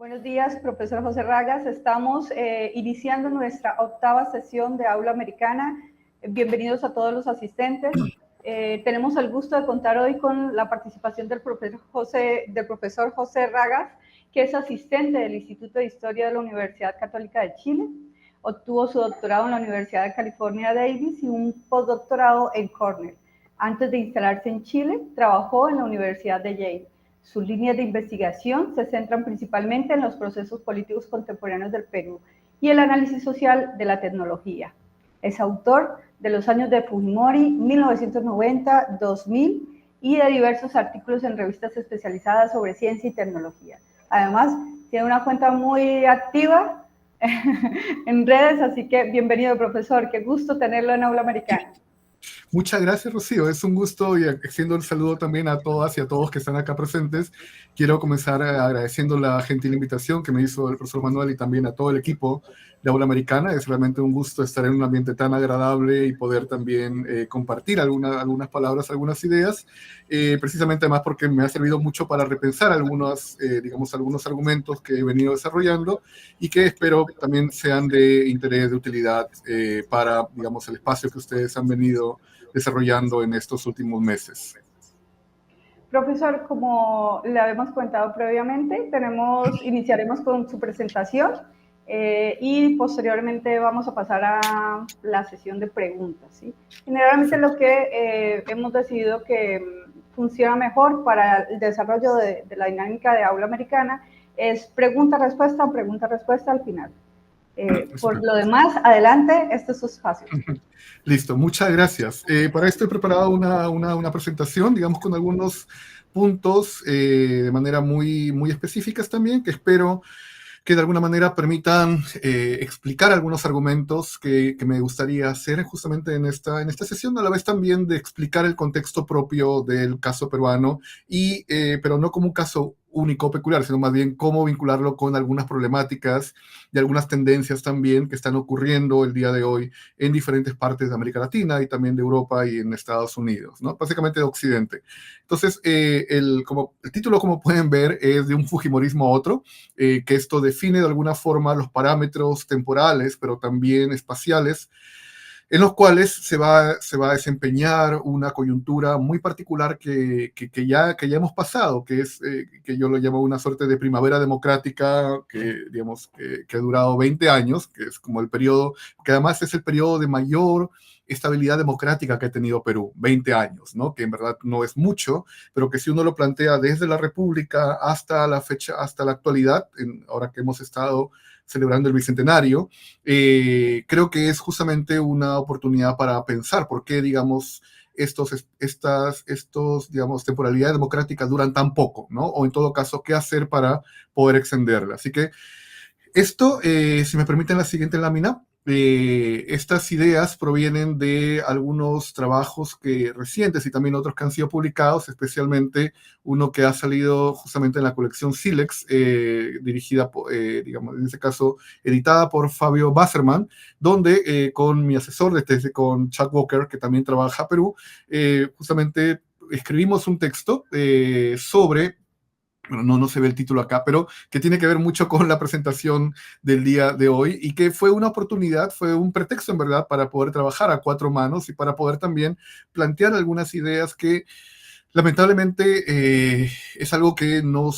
Buenos días, profesor José Ragas. Estamos iniciando nuestra 8ª sesión de Aula Americana. Bienvenidos a todos los asistentes. Tenemos el gusto de contar hoy con la participación del profesor José Ragas, que es asistente del Instituto de Historia de la Universidad Católica de Chile. Obtuvo su doctorado en la Universidad de California Davis y un postdoctorado en Cornell. Antes de instalarse en Chile, trabajó en la Universidad de Yale. Sus líneas de investigación se centran principalmente en los procesos políticos contemporáneos del Perú y el análisis social de la tecnología. Es autor de Los años de Fujimori, 1990-2000, y de diversos artículos en revistas especializadas sobre ciencia y tecnología. Además, tiene una cuenta muy activa en redes, así que bienvenido, profesor. Qué gusto tenerlo en Aula Americana. Muchas gracias, Rocío. Es un gusto y extiendo el saludo también a todas y a todos que están acá presentes. Quiero comenzar agradeciendo la gentil invitación que me hizo el profesor Manuel y también a todo el equipo de Aula Americana. Es realmente un gusto estar en un ambiente tan agradable y poder también compartir algunas palabras, algunas ideas, precisamente además porque me ha servido mucho para repensar algunos argumentos que he venido desarrollando y que espero también sean de interés, de utilidad para, digamos, el espacio que ustedes han venido desarrollando en estos últimos meses. Profesor, como le habíamos comentado previamente, iniciaremos con su presentación y posteriormente vamos a pasar a la sesión de preguntas, ¿sí? Generalmente lo que hemos decidido que funciona mejor para el desarrollo de la dinámica de Aula Americana es pregunta-respuesta al final. Por lo demás, adelante, este es su espacio. Listo, muchas gracias. Para esto he preparado una presentación, digamos, con algunos puntos de manera muy específicas también, que espero que de alguna manera permitan explicar algunos argumentos que me gustaría hacer justamente en esta sesión, a la vez también de explicar el contexto propio del caso peruano, pero no como un caso único, peculiar, sino más bien cómo vincularlo con algunas problemáticas y algunas tendencias también que están ocurriendo el día de hoy en diferentes partes de América Latina y también de Europa y en Estados Unidos, ¿no? Básicamente de Occidente. Entonces, el título, como pueden ver, es de un Fujimorismo a otro, que esto define de alguna forma los parámetros temporales, pero también espaciales, en los cuales se va a desempeñar una coyuntura muy particular que ya hemos pasado, que es que yo lo llamo una suerte de primavera democrática digamos, que ha durado 20 años, que es como el periodo, que además es el periodo de mayor estabilidad democrática que ha tenido Perú, 20 años, ¿no? Que en verdad no es mucho, pero que si uno lo plantea desde la República hasta la fecha, hasta la actualidad, ahora que hemos estado celebrando el Bicentenario, creo que es justamente una oportunidad para pensar por qué, digamos, digamos, temporalidades democráticas duran tan poco, ¿no? O en todo caso, qué hacer para poder extenderla. Así que esto, si me permiten la siguiente lámina, estas ideas provienen de algunos trabajos recientes y también otros que han sido publicados, especialmente uno que ha salido justamente en la colección Silex, dirigida, digamos, en este caso, editada por Fabio Basserman, donde con mi asesor de tesis, con Chuck Walker, que también trabaja en Perú, justamente escribimos un texto sobre... Bueno, no se ve el título acá, pero que tiene que ver mucho con la presentación del día de hoy y que fue una oportunidad, fue un pretexto en verdad para poder trabajar a cuatro manos y para poder también plantear algunas ideas que lamentablemente es algo que no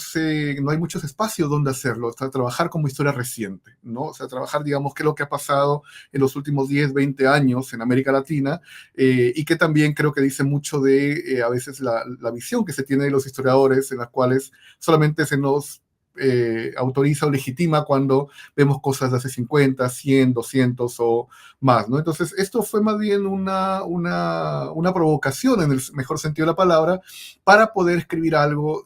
hay muchos espacios donde hacerlo, o sea, trabajar como historia reciente, ¿no? O sea, trabajar, digamos, qué es lo que ha pasado en los últimos 10, 20 años en América Latina y que también creo que dice mucho de a veces la visión que se tiene de los historiadores en las cuales solamente se nos autoriza o legitima cuando vemos cosas de hace 50, 100, 200 o más, ¿no? Entonces, esto fue más bien una provocación, en el mejor sentido de la palabra, para poder escribir algo,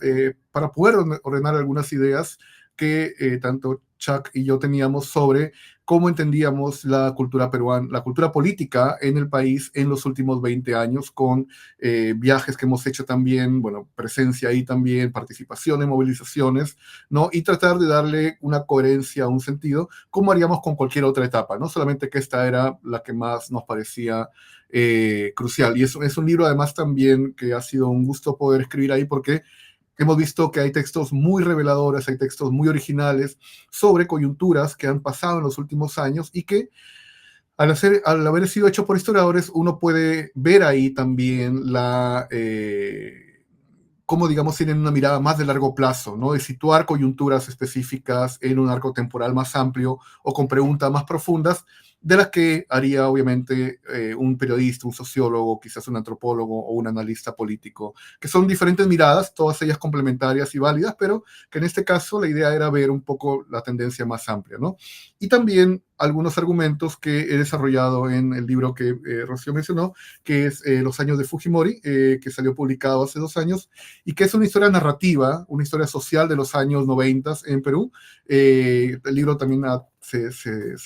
para poder ordenar algunas ideas que tanto Chuck y yo teníamos sobre cómo entendíamos la cultura peruana, la cultura política en el país en los últimos 20 años, con viajes que hemos hecho también, bueno, presencia ahí también, participación en movilizaciones, ¿no? Y tratar de darle una coherencia, un sentido, como haríamos con cualquier otra etapa, no solamente que esta era la que más nos parecía crucial. Y es un libro además también que ha sido un gusto poder escribir ahí porque hemos visto que hay textos muy reveladores, hay textos muy originales sobre coyunturas que han pasado en los últimos años y que al haber sido hecho por historiadores, uno puede ver ahí también cómo, digamos, tienen una mirada más de largo plazo, ¿no? De situar coyunturas específicas en un arco temporal más amplio o con preguntas más profundas, de las que haría, obviamente, un periodista, un sociólogo, quizás un antropólogo o un analista político, que son diferentes miradas, todas ellas complementarias y válidas, pero que en este caso la idea era ver un poco la tendencia más amplia, ¿no? Y también algunos argumentos que he desarrollado en el libro que Rocío mencionó, que es Los años de Fujimori, que salió publicado hace 2 años, y que es una historia narrativa, una historia social de los años 90 en Perú. El libro también se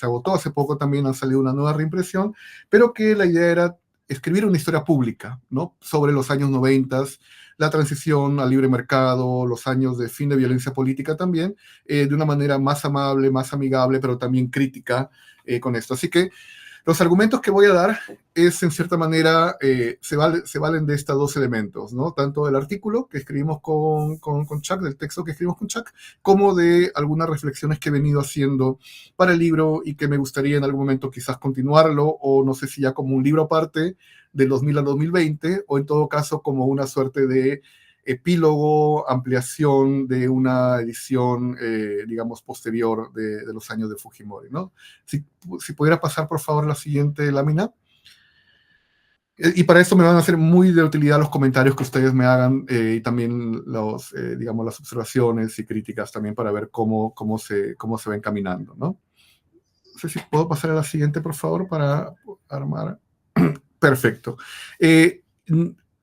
agotó hace poco, también ha salido una nueva reimpresión, pero que la idea era escribir una historia pública, ¿no? Sobre los años 90, la transición al libre mercado, los años de fin de violencia política también, de una manera más amable, más amigable, pero también crítica con esto. Así que los argumentos que voy a dar es, en cierta manera, se valen de estos dos elementos, ¿no? Tanto del artículo que escribimos con Chuck, del texto que escribimos con Chuck, como de algunas reflexiones que he venido haciendo para el libro y que me gustaría en algún momento quizás continuarlo, o no sé si ya como un libro aparte, del 2000 al 2020, o en todo caso como una suerte de epílogo, ampliación de una edición, digamos, posterior de los años de Fujimori, ¿no? Si pudiera pasar, por favor, la siguiente lámina. Y para eso me van a ser muy de utilidad los comentarios que ustedes me hagan y también digamos, las observaciones y críticas también para ver cómo se va encaminando, ¿no? No sé si puedo pasar a la siguiente, por favor, para armar. Perfecto.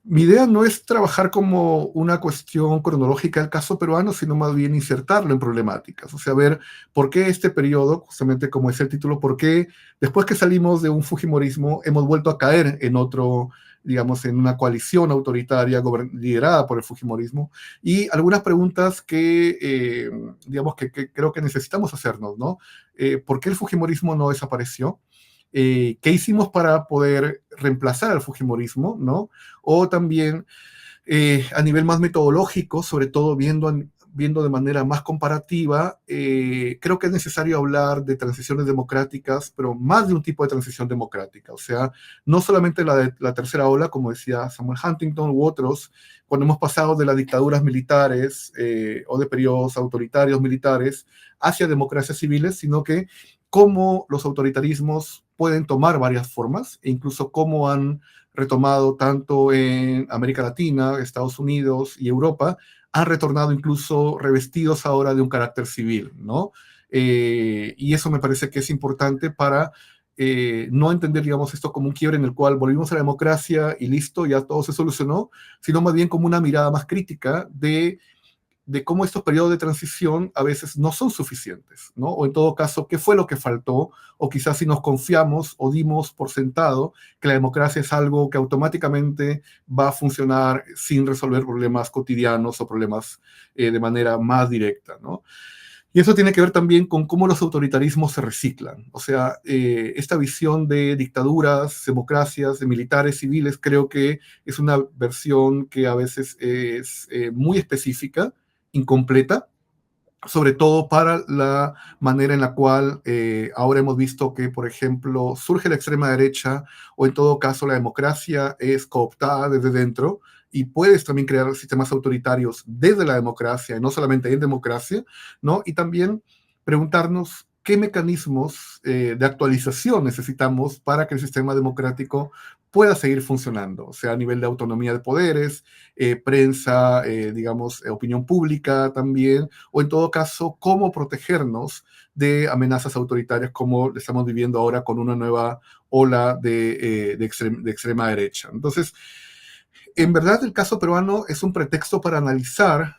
Mi idea no es trabajar como una cuestión cronológica del caso peruano, sino más bien insertarlo en problemáticas. O sea, ver por qué este periodo, justamente como es el título, por qué después que salimos de un fujimorismo hemos vuelto a caer en otro, digamos, en una coalición autoritaria liderada por el fujimorismo, y algunas preguntas digamos, que creo que necesitamos hacernos, ¿no? ¿Por qué el fujimorismo no desapareció? ¿Qué hicimos para poder reemplazar al fujimorismo, ¿no? O también a nivel más metodológico, sobre todo viendo de manera más comparativa, creo que es necesario hablar de transiciones democráticas, pero más de un tipo de transición democrática. O sea, no solamente la tercera ola, como decía Samuel Huntington u otros, cuando hemos pasado de las dictaduras militares o de periodos autoritarios militares hacia democracias civiles, sino que cómo los autoritarismos pueden tomar varias formas, e incluso cómo han retomado tanto en América Latina, Estados Unidos y Europa, han retornado incluso revestidos ahora de un carácter civil, ¿no? Y eso me parece que es importante para no entender, digamos, esto como un quiebre en el cual volvimos a la democracia y listo, ya todo se solucionó, sino más bien como una mirada más crítica de cómo estos periodos de transición a veces no son suficientes, ¿no? O en todo caso, ¿qué fue lo que faltó? O quizás si nos confiamos o dimos por sentado que la democracia es algo que automáticamente va a funcionar sin resolver problemas cotidianos o problemas de manera más directa, ¿no? Y eso tiene que ver también con cómo los autoritarismos se reciclan. O sea, esta visión de dictaduras, democracias, de militares civiles, creo que es una versión que a veces es muy específica, incompleta, sobre todo para la manera en la cual ahora hemos visto que, por ejemplo, surge la extrema derecha o en todo caso la democracia es cooptada desde dentro y puedes también crear sistemas autoritarios desde la democracia y no solamente en democracia, ¿no? Y también preguntarnos qué mecanismos de actualización necesitamos para que el sistema democrático pueda seguir funcionando, o sea, a nivel de autonomía de poderes, prensa, digamos, opinión pública también, o en todo caso, cómo protegernos de amenazas autoritarias como estamos viviendo ahora con una nueva ola de extrema derecha. Entonces, en verdad el caso peruano es un pretexto para analizar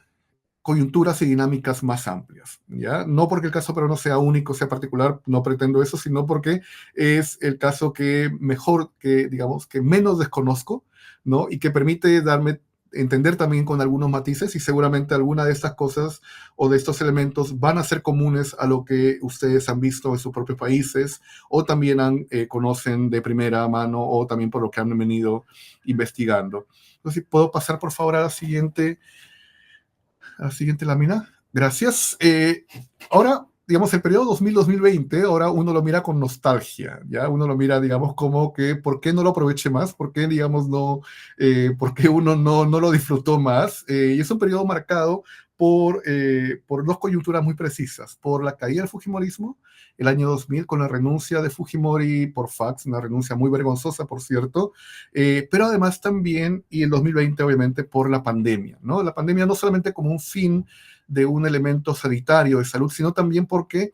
coyunturas y dinámicas más amplias, ¿ya? No porque el caso peruano sea único, sea particular, no pretendo eso, sino porque es el caso que mejor, que digamos, que menos desconozco, ¿no? Y que permite darme entender también con algunos matices y seguramente alguna de estas cosas o de estos elementos van a ser comunes a lo que ustedes han visto en sus propios países o también conocen de primera mano o también por lo que han venido investigando. Entonces, si puedo pasar por favor a la siguiente a la siguiente lámina. Gracias. Ahora, digamos, el periodo 2000-2020, ahora uno lo mira con nostalgia, ¿ya? Uno lo mira, digamos, como que, ¿por qué no lo aproveché más? ¿Por qué, digamos, no, por qué uno no lo disfrutó más? Y es un periodo marcado por dos coyunturas muy precisas, por la caída del Fujimorismo, el año 2000, con la renuncia de Fujimori por fax, una renuncia muy vergonzosa, por cierto, pero además también, y el 2020 obviamente, por la pandemia, ¿no? La pandemia no solamente como un fin de un elemento sanitario de salud, sino también porque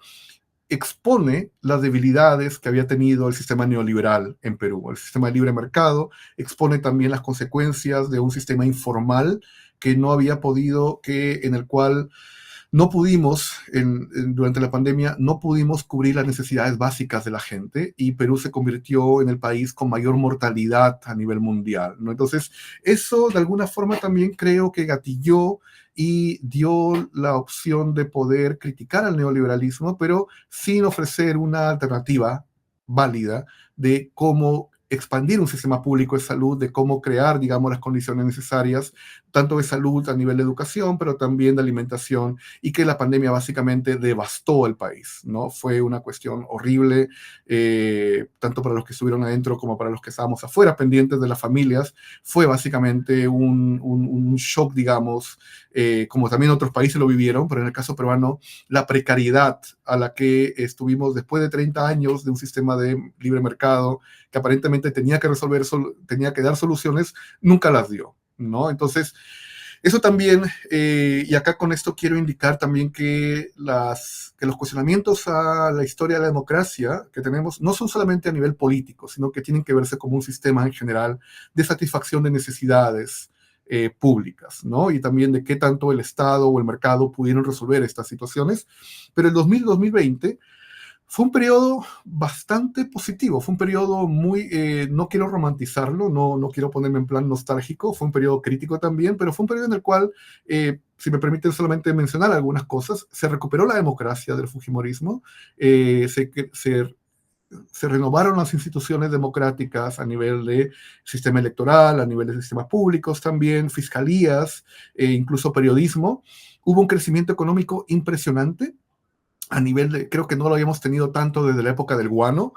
expone las debilidades que había tenido el sistema neoliberal en Perú. El sistema de libre mercado expone también las consecuencias de un sistema informal que no había podido, en el cual no pudimos, durante la pandemia, no pudimos cubrir las necesidades básicas de la gente y Perú se convirtió en el país con mayor mortalidad a nivel mundial, ¿no? Entonces, eso de alguna forma también creo que gatilló y dio la opción de poder criticar al neoliberalismo, pero sin ofrecer una alternativa válida de cómo expandir un sistema público de salud, de cómo crear, digamos, las condiciones necesarias, tanto de salud a nivel de educación, pero también de alimentación, y que la pandemia básicamente devastó el país, ¿no? Fue una cuestión horrible, tanto para los que estuvieron adentro como para los que estábamos afuera, pendientes de las familias. Fue básicamente un shock, digamos, como también otros países lo vivieron, pero en el caso peruano, la precariedad a la que estuvimos después de 30 años de un sistema de libre mercado que aparentemente tenía que resolver, tenía que dar soluciones, nunca las dio, ¿no? Entonces, eso también, y acá con esto quiero indicar también que los cuestionamientos a la historia de la democracia que tenemos no son solamente a nivel político, sino que tienen que verse como un sistema en general de satisfacción de necesidades públicas, ¿no? Y también de qué tanto el Estado o el mercado pudieron resolver estas situaciones. Pero el 2000-2020 fue un periodo bastante positivo, fue un periodo muy, no quiero romantizarlo, no quiero ponerme en plan nostálgico, fue un periodo crítico también, pero fue un periodo en el cual, si me permiten solamente mencionar algunas cosas, se recuperó la democracia del Fujimorismo, se renovaron las instituciones democráticas a nivel de sistema electoral, a nivel de sistemas públicos también, fiscalías, incluso periodismo. Hubo un crecimiento económico impresionante a nivel de, creo que no lo habíamos tenido tanto desde la época del guano,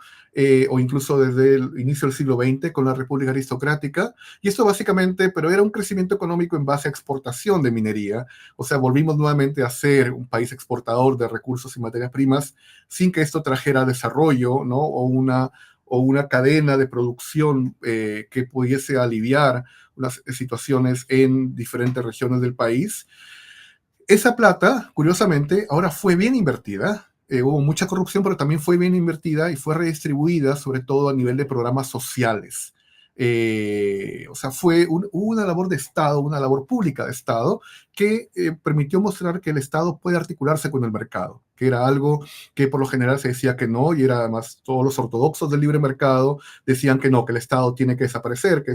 o incluso desde el inicio del siglo XX con la República Aristocrática, y esto básicamente, pero era un crecimiento económico en base a exportación de minería, o sea, volvimos nuevamente a ser un país exportador de recursos y materias primas, sin que esto trajera desarrollo, ¿no? O una cadena de producción que pudiese aliviar las situaciones en diferentes regiones del país. Esa plata, curiosamente, ahora fue bien invertida. Hubo mucha corrupción, pero también fue bien invertida y fue redistribuida, sobre todo a nivel de programas sociales. O sea, una labor de Estado, una labor pública de Estado, que permitió mostrar que el Estado puede articularse con el mercado, que era algo que por lo general se decía que no, y era además todos los ortodoxos del libre mercado decían que no, que el Estado tiene que desaparecer, que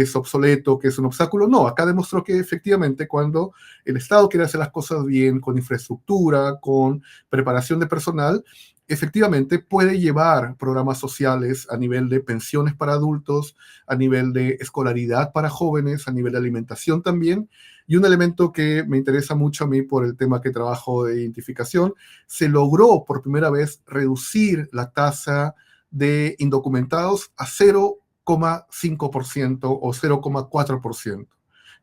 es obsoleto, que es un obstáculo. No, acá demostró que efectivamente cuando el Estado quiere hacer las cosas bien, con infraestructura, con preparación de personal, efectivamente puede llevar programas sociales a nivel de pensiones para adultos, a nivel de escolaridad para jóvenes, a nivel de alimentación también. Y un elemento que me interesa mucho a mí por el tema que trabajo de identificación, se logró por primera vez reducir la tasa de indocumentados a 0,5% o 0,4%.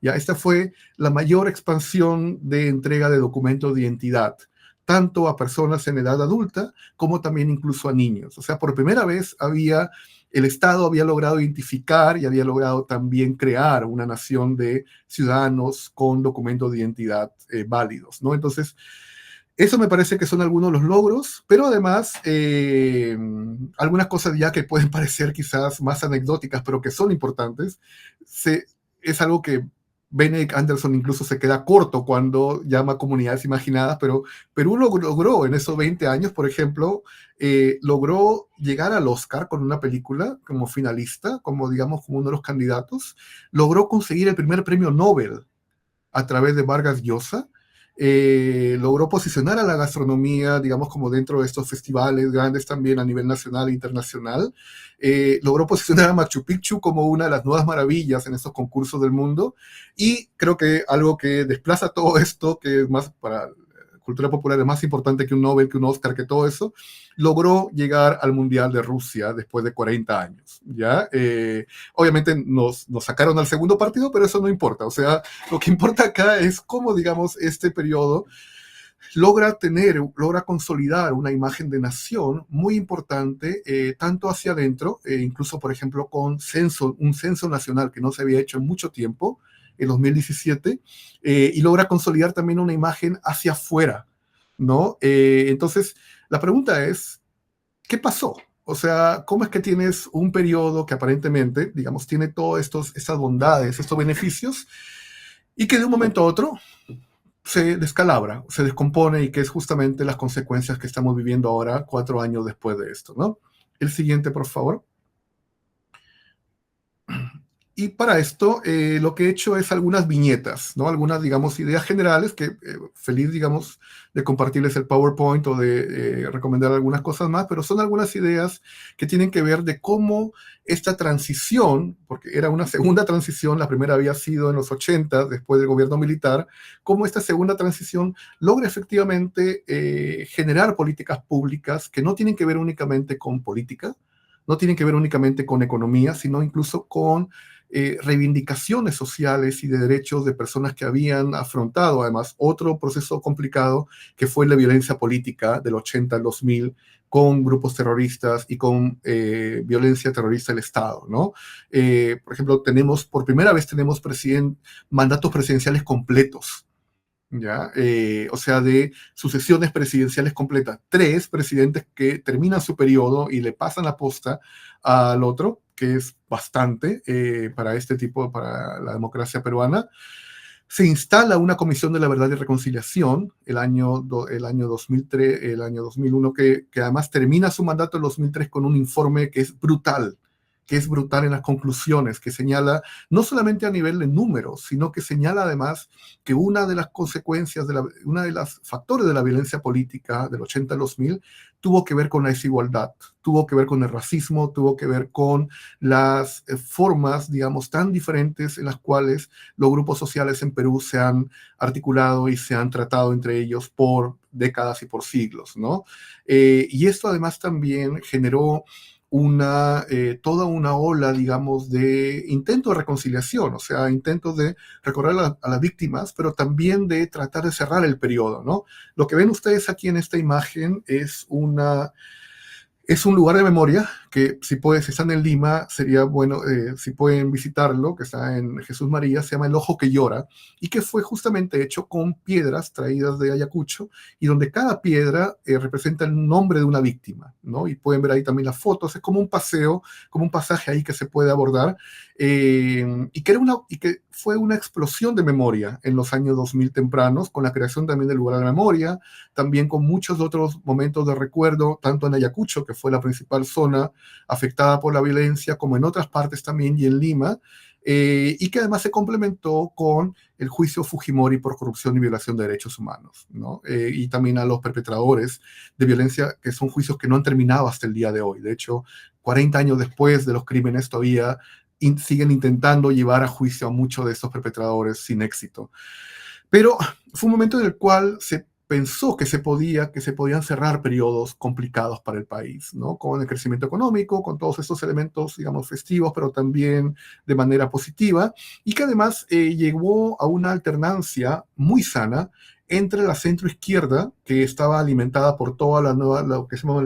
Ya, esta fue la mayor expansión de entrega de documentos de identidad, tanto a personas en edad adulta como también incluso a niños. O sea, por primera vez el Estado había logrado identificar y había logrado también crear una nación de ciudadanos con documentos de identidad válidos, ¿no? Entonces, eso me parece que son algunos de los logros, pero además algunas cosas ya que pueden parecer quizás más anecdóticas, pero que son importantes, es algo que Benedict Anderson incluso se queda corto cuando llama comunidades imaginadas, pero Perú logró en esos 20 años, por ejemplo, logró llegar al Oscar con una película como finalista, como digamos como uno de los candidatos, logró conseguir el primer premio Nobel a través de Vargas Llosa, logró posicionar a la gastronomía, digamos, como dentro de estos festivales grandes también a nivel nacional e internacional. Logró posicionar a Machu Picchu como una de las nuevas maravillas en estos concursos del mundo. Y creo que algo que desplaza todo esto, que es más para cultura popular, es más importante que un Nobel, que un Oscar, que todo eso, logró llegar al Mundial de Rusia después de 40 años, ¿ya? Obviamente nos sacaron al segundo partido, pero eso no importa, o sea, lo que importa acá es cómo, digamos, este periodo logra consolidar una imagen de nación muy importante, tanto hacia adentro, incluso, por ejemplo, con un censo nacional que no se había hecho en mucho tiempo, en 2017, y logra consolidar también una imagen hacia afuera, ¿no? Entonces, la pregunta es, ¿qué pasó? O sea, ¿cómo es que tienes un periodo que aparentemente, digamos, tiene todas estas bondades, estos beneficios, y que de un momento a otro se descalabra, se descompone, y que es justamente las consecuencias que estamos viviendo ahora, 4 años después de esto, ¿no? El siguiente, por favor. Y para esto, lo que he hecho es algunas viñetas, ¿no? Algunas, digamos, ideas generales que feliz, digamos, de compartirles el PowerPoint o de recomendar algunas cosas más, pero son algunas ideas que tienen que ver de cómo esta transición, porque era una segunda transición, la primera había sido en los 80, después del gobierno militar, cómo esta segunda transición logra efectivamente generar políticas públicas que no tienen que ver únicamente con política, no tienen que ver únicamente con economía, sino incluso con reivindicaciones sociales y de derechos de personas que habían afrontado además otro proceso complicado que fue la violencia política del 80 al 2000 con grupos terroristas y con violencia terrorista del Estado, ¿no? Por ejemplo, por primera vez tenemos mandatos presidenciales completos, ¿ya? O sea, de sucesiones presidenciales completas. 3 presidentes que terminan su periodo y le pasan la posta al otro, que es bastante para para la democracia peruana. Se instala una comisión de la verdad y reconciliación el año 2003, el año 2001, que además termina su mandato en 2003 con un informe que es brutal en las conclusiones, que señala no solamente a nivel de números, sino que señala además que una de las consecuencias, una de los factores de la violencia política del 80 al 2000 tuvo que ver con la desigualdad, tuvo que ver con el racismo, tuvo que ver con las formas, digamos, tan diferentes en las cuales los grupos sociales en Perú se han articulado y se han tratado entre ellos por décadas y por siglos, ¿no? Y esto además también generó toda una ola, digamos, de intentos de reconciliación, o sea, intentos de recordar a las víctimas, pero también de tratar de cerrar el periodo, ¿no? Lo que ven ustedes aquí en esta imagen es un lugar de memoria que si están en Lima, sería bueno si pueden visitarlo, que está en Jesús María, se llama El Ojo que Llora, y que fue justamente hecho con piedras traídas de Ayacucho, y donde cada piedra representa el nombre de una víctima, ¿no? Y pueden ver ahí también las fotos, es como un paseo, como un pasaje ahí que se puede abordar, y que fue una explosión de memoria en los años 2000 tempranos, con la creación también del lugar de la memoria, también con muchos otros momentos de recuerdo, tanto en Ayacucho, que fue la principal zona afectada por la violencia, como en otras partes también, y en Lima, y que además se complementó con el juicio Fujimori por corrupción y violación de derechos humanos, ¿no? Y también a los perpetradores de violencia, que son juicios que no han terminado hasta el día de hoy. De hecho, 40 años después de los crímenes, todavía siguen intentando llevar a juicio a muchos de estos perpetradores sin éxito. Pero fue un momento en el cual se pensó que se podían cerrar periodos complicados para el país, ¿no? Con el crecimiento económico, con todos estos elementos, digamos, festivos, pero también de manera positiva, y que además llegó a una alternancia muy sana entre la centroizquierda, que estaba alimentada por toda lo que se llama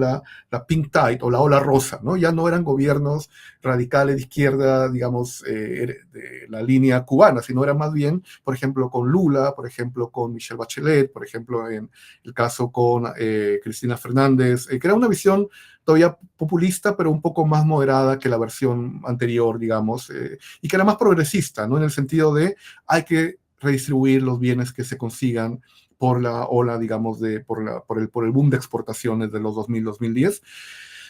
la pink tide o la ola rosa, ¿no? Ya no eran gobiernos radicales de izquierda, digamos, de la línea cubana, sino era más bien, por ejemplo, con Lula, por ejemplo, con Michelle Bachelet, por ejemplo, en el caso con Cristina Fernández, que era una visión todavía populista, pero un poco más moderada que la versión anterior, digamos, y que era más progresista, ¿no? En el sentido de hay que redistribuir los bienes que se consigan por la ola, digamos, por el boom de exportaciones de los 2000-2010.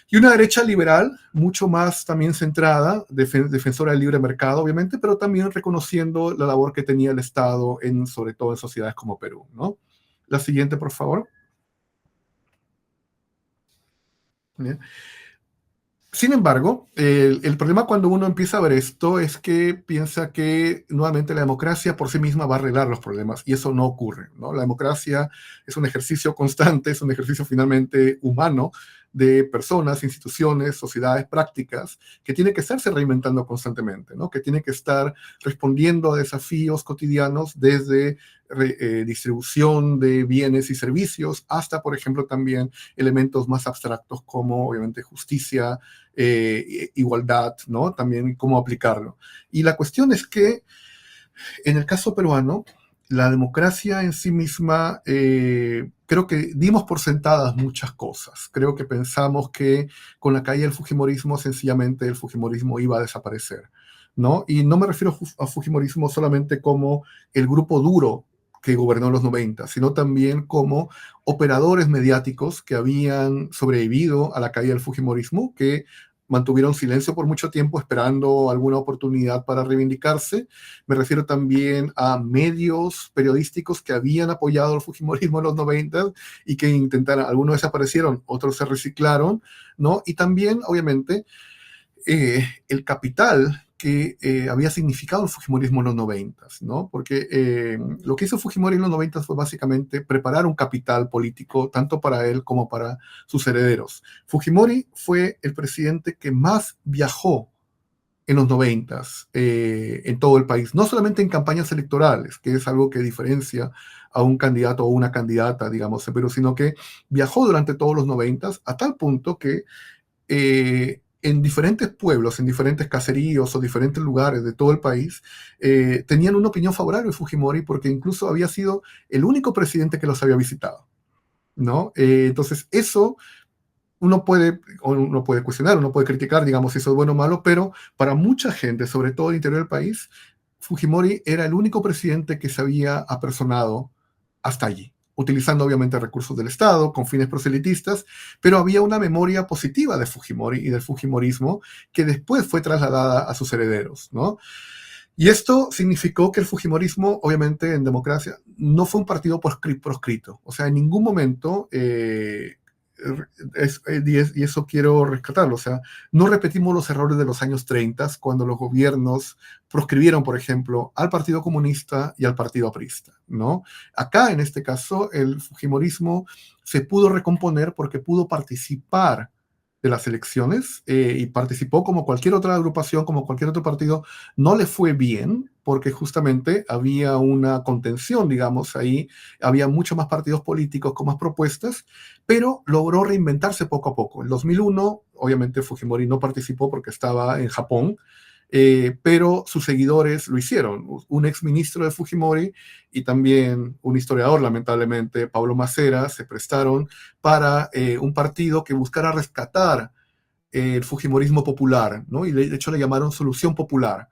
Y una derecha liberal, mucho más también centrada, defensora del libre mercado, obviamente, pero también reconociendo la labor que tenía el Estado, sobre todo en sociedades como Perú, ¿no? La siguiente, por favor. Bien. Sin embargo, el problema cuando uno empieza a ver esto es que piensa que nuevamente la democracia por sí misma va a arreglar los problemas, y eso no ocurre, ¿no? La democracia es un ejercicio constante, es un ejercicio finalmente humano de personas, instituciones, sociedades, prácticas, que tiene que estarse reinventando constantemente, ¿no? Que tiene que estar respondiendo a desafíos cotidianos desde distribución de bienes y servicios hasta, por ejemplo, también elementos más abstractos como, obviamente, justicia, igualdad, ¿no? También cómo aplicarlo. Y la cuestión es que en el caso peruano, la democracia en sí misma, creo que dimos por sentadas muchas cosas. Creo que pensamos que con la caída del Fujimorismo, sencillamente el Fujimorismo iba a desaparecer, ¿no? Y no me refiero a Fujimorismo solamente como el grupo duro que gobernó en los 90, sino también como operadores mediáticos que habían sobrevivido a la caída del Fujimorismo, que mantuvieron silencio por mucho tiempo esperando alguna oportunidad para reivindicarse. Me refiero también a medios periodísticos que habían apoyado el Fujimorismo en los 90 y que intentaron, algunos desaparecieron, otros se reciclaron, ¿no? Y también, obviamente, el capital que había significado el Fujimorismo en los 90, ¿no? Porque lo que hizo Fujimori en los 90 fue básicamente preparar un capital político tanto para él como para sus herederos. Fujimori fue el presidente que más viajó en los 90 en todo el país, no solamente en campañas electorales, que es algo que diferencia a un candidato o una candidata, digamos, pero sino que viajó durante todos los 90 a tal punto que en diferentes pueblos, en diferentes caseríos o diferentes lugares de todo el país, tenían una opinión favorable de Fujimori porque incluso había sido el único presidente que los había visitado, ¿no? Entonces, eso uno puede cuestionar, uno puede criticar, digamos, si eso es bueno o malo, pero para mucha gente, sobre todo el interior del país, Fujimori era el único presidente que se había apersonado hasta allí, utilizando obviamente recursos del Estado con fines proselitistas, pero había una memoria positiva de Fujimori y del Fujimorismo que después fue trasladada a sus herederos, ¿no? Y esto significó que el Fujimorismo, obviamente en democracia, no fue un partido proscrito. O sea, en ningún momento, y eso quiero rescatarlo, o sea, no repetimos los errores de los años 30 cuando los gobiernos proscribieron, por ejemplo, al Partido Comunista y al Partido Aprista, ¿no? Acá, en este caso, el Fujimorismo se pudo recomponer porque pudo participar de las elecciones y participó como cualquier otra agrupación, como cualquier otro partido. No le fue bien porque justamente había una contención, digamos, ahí había muchos más partidos políticos con más propuestas, pero logró reinventarse poco a poco. En 2001, obviamente Fujimori no participó porque estaba en Japón, pero sus seguidores lo hicieron. Un exministro de Fujimori y también un historiador, lamentablemente, Pablo Macera, se prestaron para un partido que buscara rescatar el Fujimorismo popular, ¿no? Y de hecho le llamaron Solución Popular,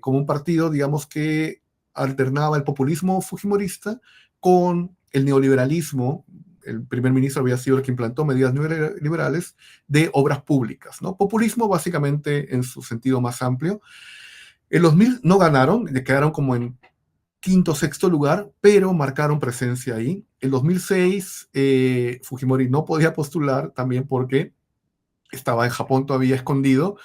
como un partido, digamos, que alternaba el populismo fujimorista con el neoliberalismo. El primer ministro había sido el que implantó medidas neoliberales de obras públicas, ¿no? Populismo básicamente en su sentido más amplio. En los 2000 no ganaron, quedaron como en quinto, sexto lugar, pero marcaron presencia ahí. En 2006 Fujimori no podía postular también porque estaba en Japón todavía escondido,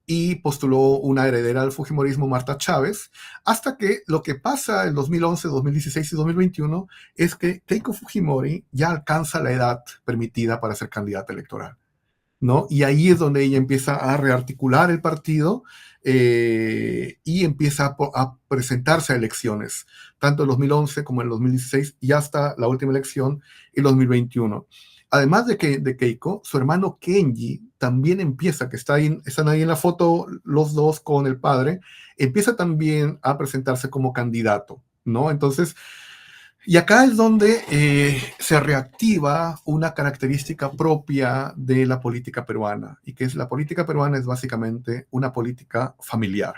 y postuló una heredera del Fujimorismo, Marta Chávez, hasta que lo que pasa en 2011, 2016 y 2021 es que Keiko Fujimori ya alcanza la edad permitida para ser candidata electoral, ¿no? Y ahí es donde ella empieza a rearticular el partido y empieza a presentarse a elecciones, tanto en 2011 como en 2016 y hasta la última elección en 2021. Además de Keiko, su hermano Kenji también empieza, que están ahí en la foto los dos con el padre, empieza también a presentarse como candidato, ¿no? Entonces, y acá es donde se reactiva una característica propia de la política peruana, y que es la política peruana es básicamente una política familiar.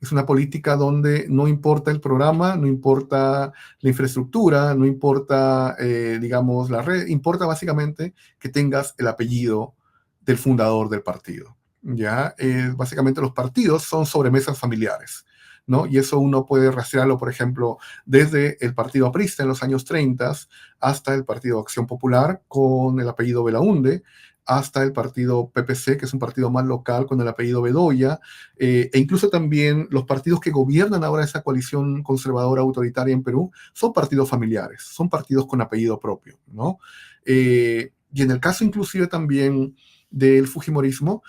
Es una política donde no importa el programa, no importa la infraestructura, no importa, digamos, la red, importa básicamente que tengas el apellido del fundador del partido. ¿Ya? Básicamente los partidos son sobremesas familiares, ¿no? Y eso uno puede rastrearlo, por ejemplo, desde el partido aprista en los años 30 hasta el partido Acción Popular con el apellido Belaúnde, hasta el partido PPC, que es un partido más local con el apellido Bedoya, e incluso también los partidos que gobiernan ahora esa coalición conservadora autoritaria en Perú son partidos familiares, son partidos con apellido propio, ¿no? Y en el caso inclusive también del Fujimorismo,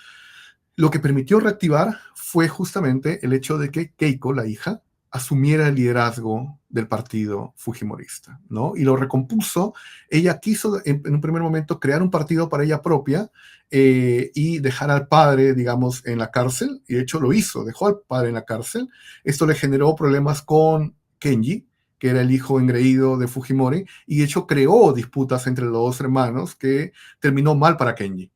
lo que permitió reactivar fue justamente el hecho de que Keiko, la hija, asumiera el liderazgo del partido fujimorista, ¿no? Y lo recompuso. Ella quiso en un primer momento crear un partido para ella propia y dejar al padre, digamos, en la cárcel, y de hecho lo hizo, dejó al padre en la cárcel. Esto le generó problemas con Kenji, que era el hijo engreído de Fujimori, y de hecho creó disputas entre los dos hermanos que terminó mal para Kenji,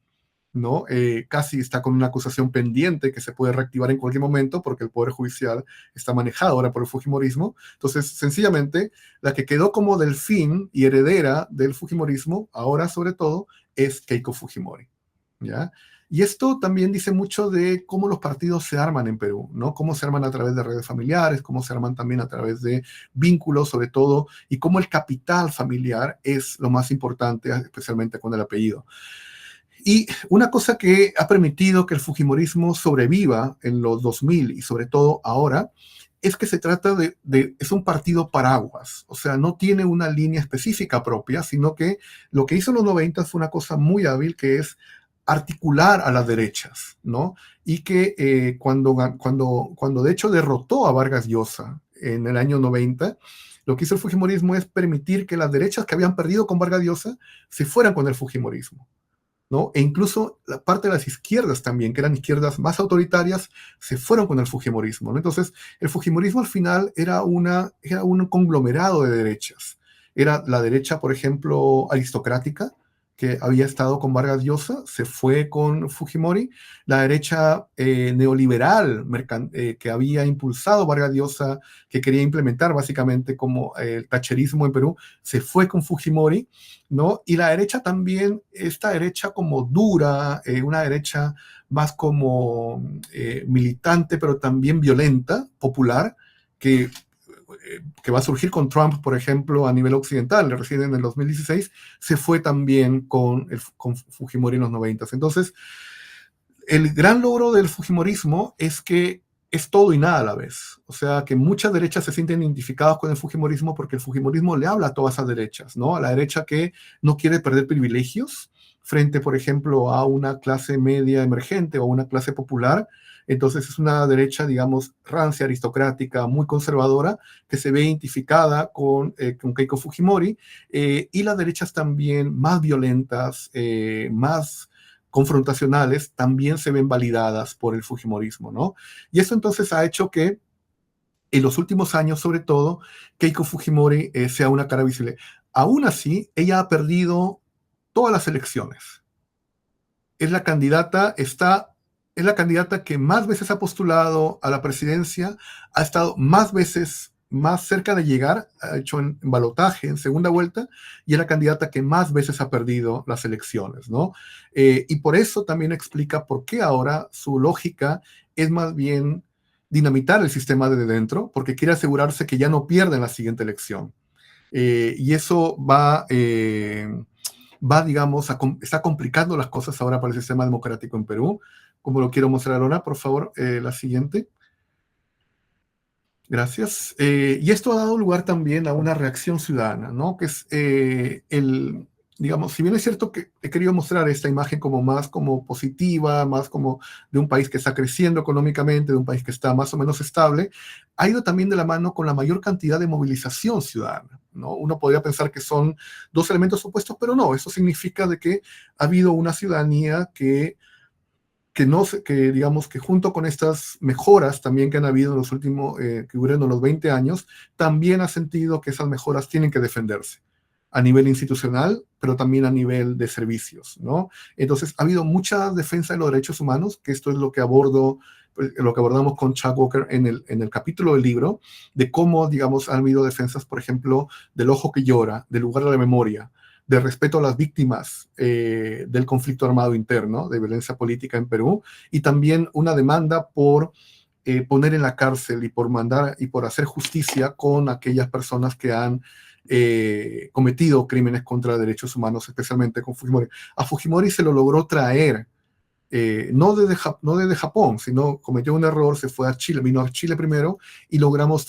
¿no? Casi está con una acusación pendiente que se puede reactivar en cualquier momento porque el Poder Judicial está manejado ahora por el Fujimorismo. Entonces, sencillamente, la que quedó como delfín y heredera del Fujimorismo, ahora sobre todo, es Keiko Fujimori, ¿ya? Y esto también dice mucho de cómo los partidos se arman en Perú, ¿no? Cómo se arman a través de redes familiares, cómo se arman también a través de vínculos, sobre todo, y cómo el capital familiar es lo más importante, especialmente con el apellido. Y una cosa que ha permitido que el fujimorismo sobreviva en los 2000 y sobre todo ahora, es que se trata es un partido paraguas, o sea, no tiene una línea específica propia, sino que lo que hizo en los 90 fue una cosa muy hábil, que es articular a las derechas, ¿no? Y que cuando de hecho derrotó a Vargas Llosa en el año 90, lo que hizo el fujimorismo es permitir que las derechas que habían perdido con Vargas Llosa se fueran con el fujimorismo, ¿no? E incluso la parte de las izquierdas también, que eran izquierdas más autoritarias, se fueron con el fujimorismo, ¿no? Entonces, el fujimorismo al final era un conglomerado de derechas. Era la derecha, por ejemplo, aristocrática, que había estado con Vargas Llosa, se fue con Fujimori. La derecha neoliberal, que había impulsado Vargas Llosa, que quería implementar básicamente como el tacherismo en Perú, se fue con Fujimori, ¿no? Y la derecha también, esta derecha como dura, una derecha más como militante, pero también violenta, popular, que va a surgir con Trump, por ejemplo, a nivel occidental, recién en el 2016, se fue también con Fujimori en los 90. Entonces, el gran logro del fujimorismo es que es todo y nada a la vez. O sea, que muchas derechas se sienten identificadas con el fujimorismo porque el fujimorismo le habla a todas esas derechas, ¿no? A la derecha que no quiere perder privilegios frente, por ejemplo, a una clase media emergente o a una clase popular. Entonces es una derecha, digamos, rancia, aristocrática, muy conservadora, que se ve identificada con Keiko Fujimori, y las derechas también más violentas, más confrontacionales, también se ven validadas por el fujimorismo, ¿no? Y eso entonces ha hecho que en los últimos años, sobre todo, Keiko Fujimori sea una cara visible. Aún así, ella ha perdido todas las elecciones. Es la candidata que más veces ha postulado a la presidencia, ha estado más veces más cerca de llegar, ha hecho en balotaje, en segunda vuelta, y es la candidata que más veces ha perdido las elecciones, ¿no? Y por eso también explica por qué ahora su lógica es más bien dinamitar el sistema desde dentro, porque quiere asegurarse que ya no pierda en la siguiente elección. Y eso digamos, está complicando las cosas ahora para el sistema democrático en Perú, como lo quiero mostrar ahora. Por favor, la siguiente. Gracias. Y esto ha dado lugar también a una reacción ciudadana, ¿no? Que es digamos, si bien es cierto que he querido mostrar esta imagen como más como positiva, más como de un país que está creciendo económicamente, de un país que está más o menos estable, ha ido también de la mano con la mayor cantidad de movilización ciudadana, ¿no? Uno podría pensar que son dos elementos opuestos, pero no, eso significa de que ha habido una ciudadanía que digamos que junto con estas mejoras también que han habido en los últimos, que duran los 20 años, también ha sentido que esas mejoras tienen que defenderse a nivel institucional, pero también a nivel de servicios, ¿no? Entonces, ha habido mucha defensa de los derechos humanos, que esto es lo que abordamos con Chuck Walker en el capítulo del libro, de cómo, digamos, han habido defensas, por ejemplo, del ojo que llora, del lugar de la memoria, de respeto a las víctimas del conflicto armado interno, de violencia política en Perú, y también una demanda por poner en la cárcel y por hacer justicia con aquellas personas que han cometido crímenes contra derechos humanos, especialmente con Fujimori. A Fujimori se lo logró traer, no desde Japón, sino cometió un error, se fue a Chile, vino a Chile primero y logramos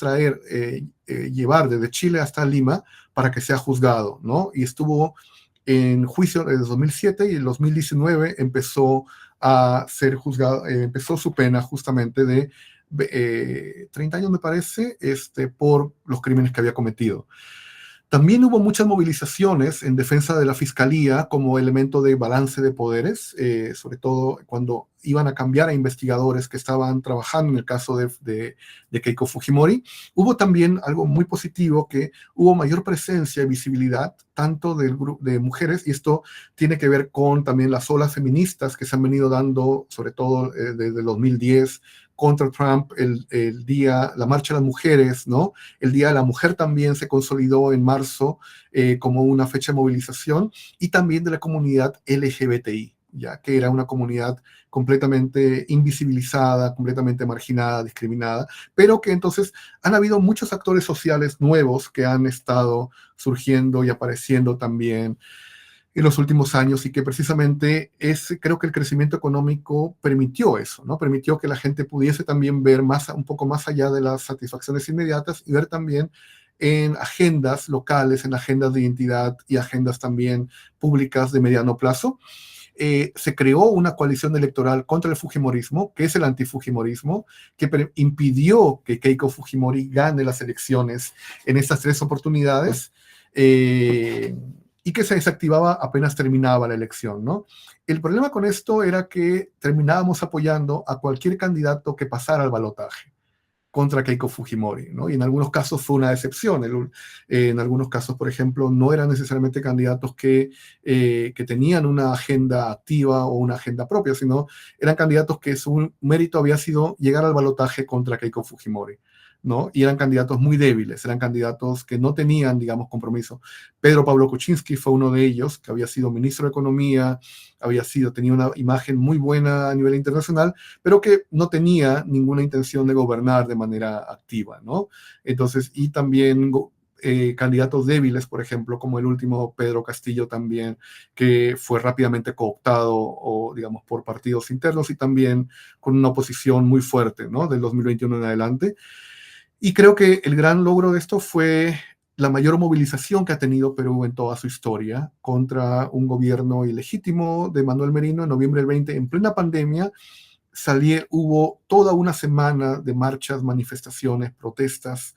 llevar desde Chile hasta Lima para que sea juzgado, ¿no? Y estuvo en juicio desde 2007 y en 2019 empezó a ser juzgado, empezó su pena justamente de 30 años, me parece, por los crímenes que había cometido. También hubo muchas movilizaciones en defensa de la fiscalía como elemento de balance de poderes, sobre todo cuando iban a cambiar a investigadores que estaban trabajando en el caso de Keiko Fujimori. Hubo también algo muy positivo, que hubo mayor presencia y visibilidad tanto del grupo de mujeres, y esto tiene que ver con también las olas feministas que se han venido dando, sobre todo desde el 2010, contra Trump, la marcha de las mujeres, ¿no? El Día de la Mujer también se consolidó en marzo como una fecha de movilización, y también de la comunidad LGBTI, ya que era una comunidad completamente invisibilizada, completamente marginada, discriminada, pero que entonces han habido muchos actores sociales nuevos que han estado surgiendo y apareciendo también en los últimos años, y que precisamente creo que el crecimiento económico permitió eso, ¿no? Permitió que la gente pudiese también ver un poco más allá de las satisfacciones inmediatas y ver también en agendas locales, en agendas de identidad y agendas también públicas de mediano plazo. Se creó una coalición electoral contra el Fujimorismo, que es el antifujimorismo, que impidió que Keiko Fujimori gane las elecciones en estas 3 oportunidades. Y que se desactivaba apenas terminaba la elección, ¿no? El problema con esto era que terminábamos apoyando a cualquier candidato que pasara al balotaje contra Keiko Fujimori, ¿no? Y en algunos casos fue una excepción. En algunos casos, por ejemplo, no eran necesariamente candidatos que tenían una agenda activa o una agenda propia, sino eran candidatos que su mérito había sido llegar al balotaje contra Keiko Fujimori, ¿no? Y eran candidatos muy débiles, eran candidatos que no tenían, digamos, compromiso. Pedro Pablo Kuczynski fue uno de ellos, que había sido ministro de Economía, tenía una imagen muy buena a nivel internacional, pero que no tenía ninguna intención de gobernar de manera activa, ¿no? Entonces, y también candidatos débiles, por ejemplo, como el último Pedro Castillo también, que fue rápidamente cooptado, o digamos, por partidos internos, y también con una oposición muy fuerte, ¿no? Del 2021 en adelante. Y creo que el gran logro de esto fue la mayor movilización que ha tenido Perú en toda su historia contra un gobierno ilegítimo de Manuel Merino en noviembre del 20, en plena pandemia. Hubo toda una semana de marchas, manifestaciones, protestas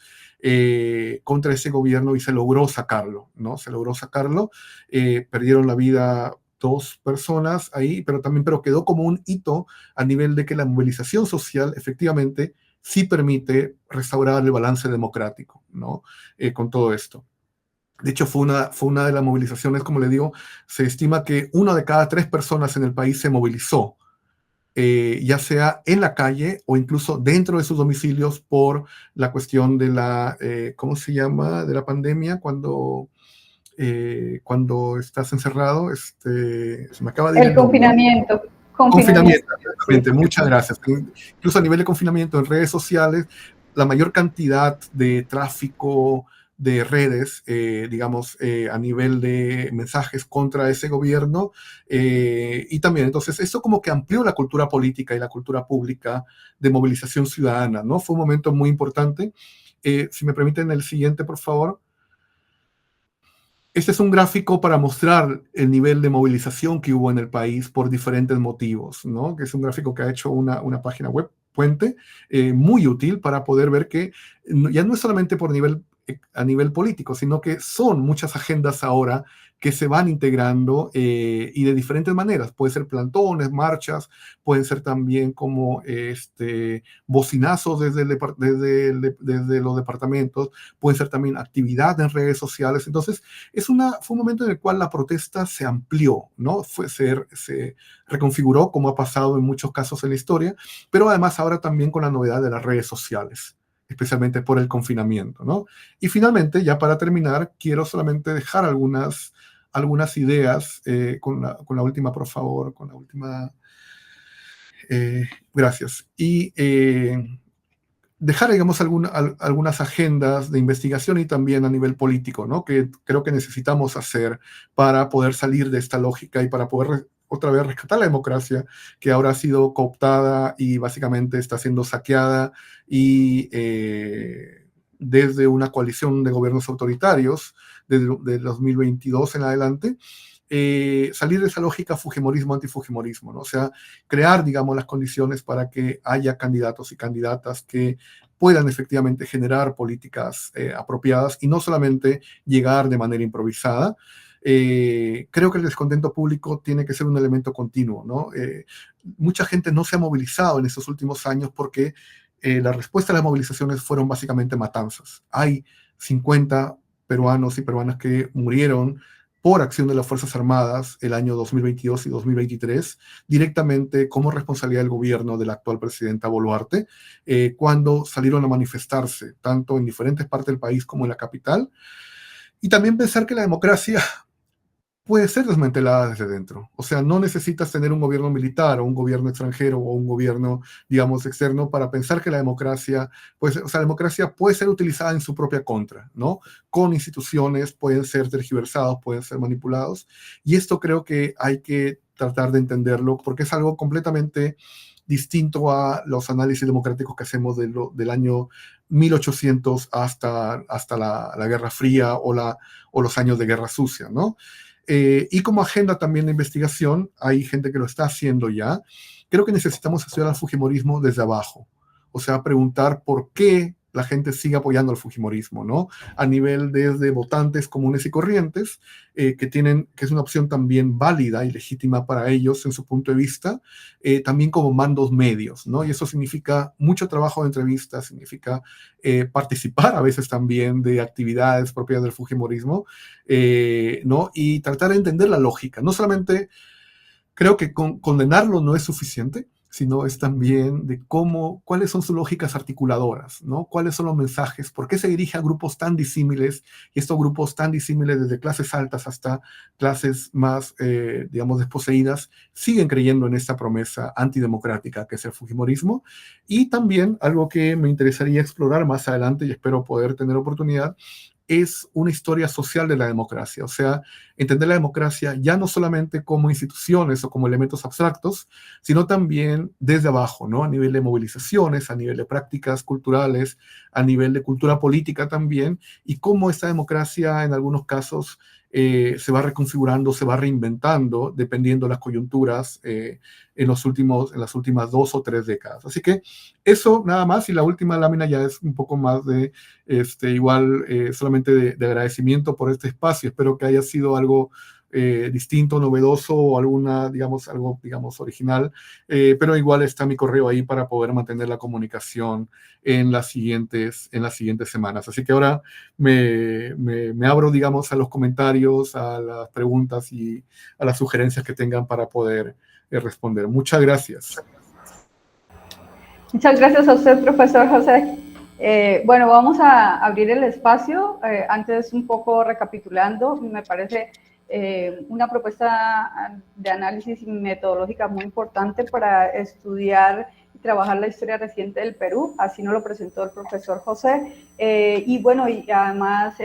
contra ese gobierno, y se logró sacarlo, ¿no? Se logró sacarlo. Perdieron la vida 2 personas ahí, pero quedó como un hito a nivel de que la movilización social efectivamente sí permite restaurar el balance democrático, ¿no? Con todo esto. De hecho, fue una de las movilizaciones, como le digo, se estima que 1 de cada 3 personas en el país se movilizó, ya sea en la calle o incluso dentro de sus domicilios, por la cuestión de ¿cómo se llama? De la pandemia, cuando estás encerrado, se me acaba de ir El el nombre, ¿no? confinamiento. Confinamiento, exactamente. Sí. Muchas gracias. Incluso a nivel de confinamiento en redes sociales, la mayor cantidad de tráfico de redes, digamos, a nivel de mensajes contra ese gobierno, y también, entonces, esto como que amplió la cultura política y la cultura pública de movilización ciudadana, ¿no? Fue un momento muy importante. Si me permiten el siguiente, por favor. Este es un gráfico para mostrar el nivel de movilización que hubo en el país por diferentes motivos, ¿no? Que es un gráfico que ha hecho una página web, Puente, muy útil para poder ver que ya no es solamente a nivel político, sino que son muchas agendas ahora que se van integrando, y de diferentes maneras. Puede ser plantones, marchas, pueden ser también como bocinazos desde los departamentos, pueden ser también actividad en redes sociales. Entonces, fue un momento en el cual la protesta se amplió, ¿no? Se reconfiguró, como ha pasado en muchos casos en la historia, pero además ahora también con la novedad de las redes sociales, especialmente por el confinamiento, ¿no? Y finalmente, ya para terminar, quiero solamente dejar algunas ideas, con la última, por favor, con la última. Gracias. Y dejar, digamos, algunas agendas de investigación y también a nivel político, ¿no? Que creo que necesitamos hacer para poder salir de esta lógica y para poder otra vez rescatar la democracia, que ahora ha sido cooptada y básicamente está siendo saqueada y desde una coalición de gobiernos autoritarios desde 2022 en adelante, salir de esa lógica fujimorismo-antifujimorismo, ¿no? O sea, crear, digamos, las condiciones para que haya candidatos y candidatas que puedan efectivamente generar políticas apropiadas y no solamente llegar de manera improvisada. Creo que el descontento público tiene que ser un elemento continuo, ¿no? Mucha gente no se ha movilizado en estos últimos años porque la respuesta a las movilizaciones fueron básicamente matanzas. Hay 50 peruanos y peruanas que murieron por acción de las Fuerzas Armadas el año 2022 y 2023, directamente como responsabilidad del gobierno de la actual presidenta Boluarte, cuando salieron a manifestarse, tanto en diferentes partes del país como en la capital, y también pensar que la democracia puede ser desmantelada desde dentro. O sea, no necesitas tener un gobierno militar o un gobierno extranjero o un gobierno, digamos, externo para pensar que la democracia, pues, o sea, la democracia puede ser utilizada en su propia contra, ¿no? Con instituciones, pueden ser tergiversados, pueden ser manipulados. Y esto creo que hay que tratar de entenderlo porque es algo completamente distinto a los análisis democráticos que hacemos del año 1800 hasta la Guerra Fría o los años de Guerra Sucia, ¿no? Y como agenda también de investigación, hay gente que lo está haciendo ya. Creo que necesitamos estudiar el fujimorismo desde abajo. O sea, preguntar por qué la gente sigue apoyando al fujimorismo, ¿no? A nivel desde votantes comunes y corrientes, que es una opción también válida y legítima para ellos en su punto de vista, también como mandos medios, ¿no? Y eso significa mucho trabajo de entrevistas, significa participar a veces también de actividades propias del fujimorismo, ¿no? Y tratar de entender la lógica. No solamente creo que condenarlo no es suficiente, sino es también de cuáles son sus lógicas articuladoras, ¿no? Cuáles son los mensajes, por qué se dirige a grupos tan disímiles, y estos grupos tan disímiles desde clases altas hasta clases más, digamos, desposeídas, siguen creyendo en esta promesa antidemocrática que es el fujimorismo. Y también algo que me interesaría explorar más adelante y espero poder tener oportunidad, es una historia social de la democracia, o sea, entender la democracia ya no solamente como instituciones o como elementos abstractos, sino también desde abajo, ¿no? A nivel de movilizaciones, a nivel de prácticas culturales, a nivel de cultura política también, y cómo esta democracia en algunos casos se va reconfigurando, se va reinventando, dependiendo de las coyunturas en las últimas 2 o 3 décadas. Así que eso nada más, y la última lámina ya es un poco más de igual solamente de agradecimiento por este espacio. Espero que haya sido algo distinto, novedoso o algo, digamos, original, pero igual está mi correo ahí para poder mantener la comunicación en las siguientes semanas. Así que ahora me abro, digamos, a los comentarios, a las preguntas y a las sugerencias que tengan para poder responder. Muchas gracias. Muchas gracias a usted, profesor José. Bueno, vamos a abrir el espacio. Antes, un poco recapitulando, me parece una propuesta de análisis metodológica muy importante para estudiar y trabajar la historia reciente del Perú. Así nos lo presentó el profesor José. Y bueno, y además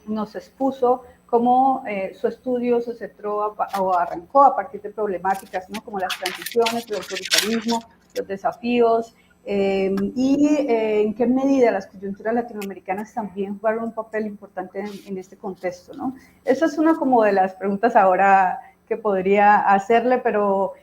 nos expuso cómo su estudio se centró o arrancó a partir de problemáticas, ¿no? Como las transiciones, el autoritarismo, los desafíos, y en qué medida las coyunturas latinoamericanas también jugaron un papel importante en este contexto, ¿no? Esa es una como de las preguntas ahora que podría hacerle, pero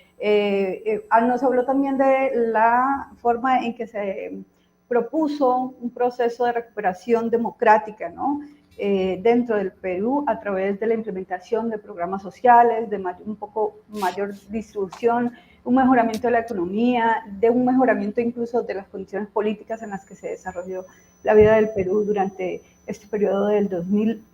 nos habló también de la forma en que se propuso un proceso de recuperación democrática, ¿no? Dentro del Perú a través de la implementación de programas sociales, de un poco mayor distribución, un mejoramiento de la economía, de un mejoramiento incluso de las condiciones políticas en las que se desarrolló la vida del Perú durante este periodo del 2000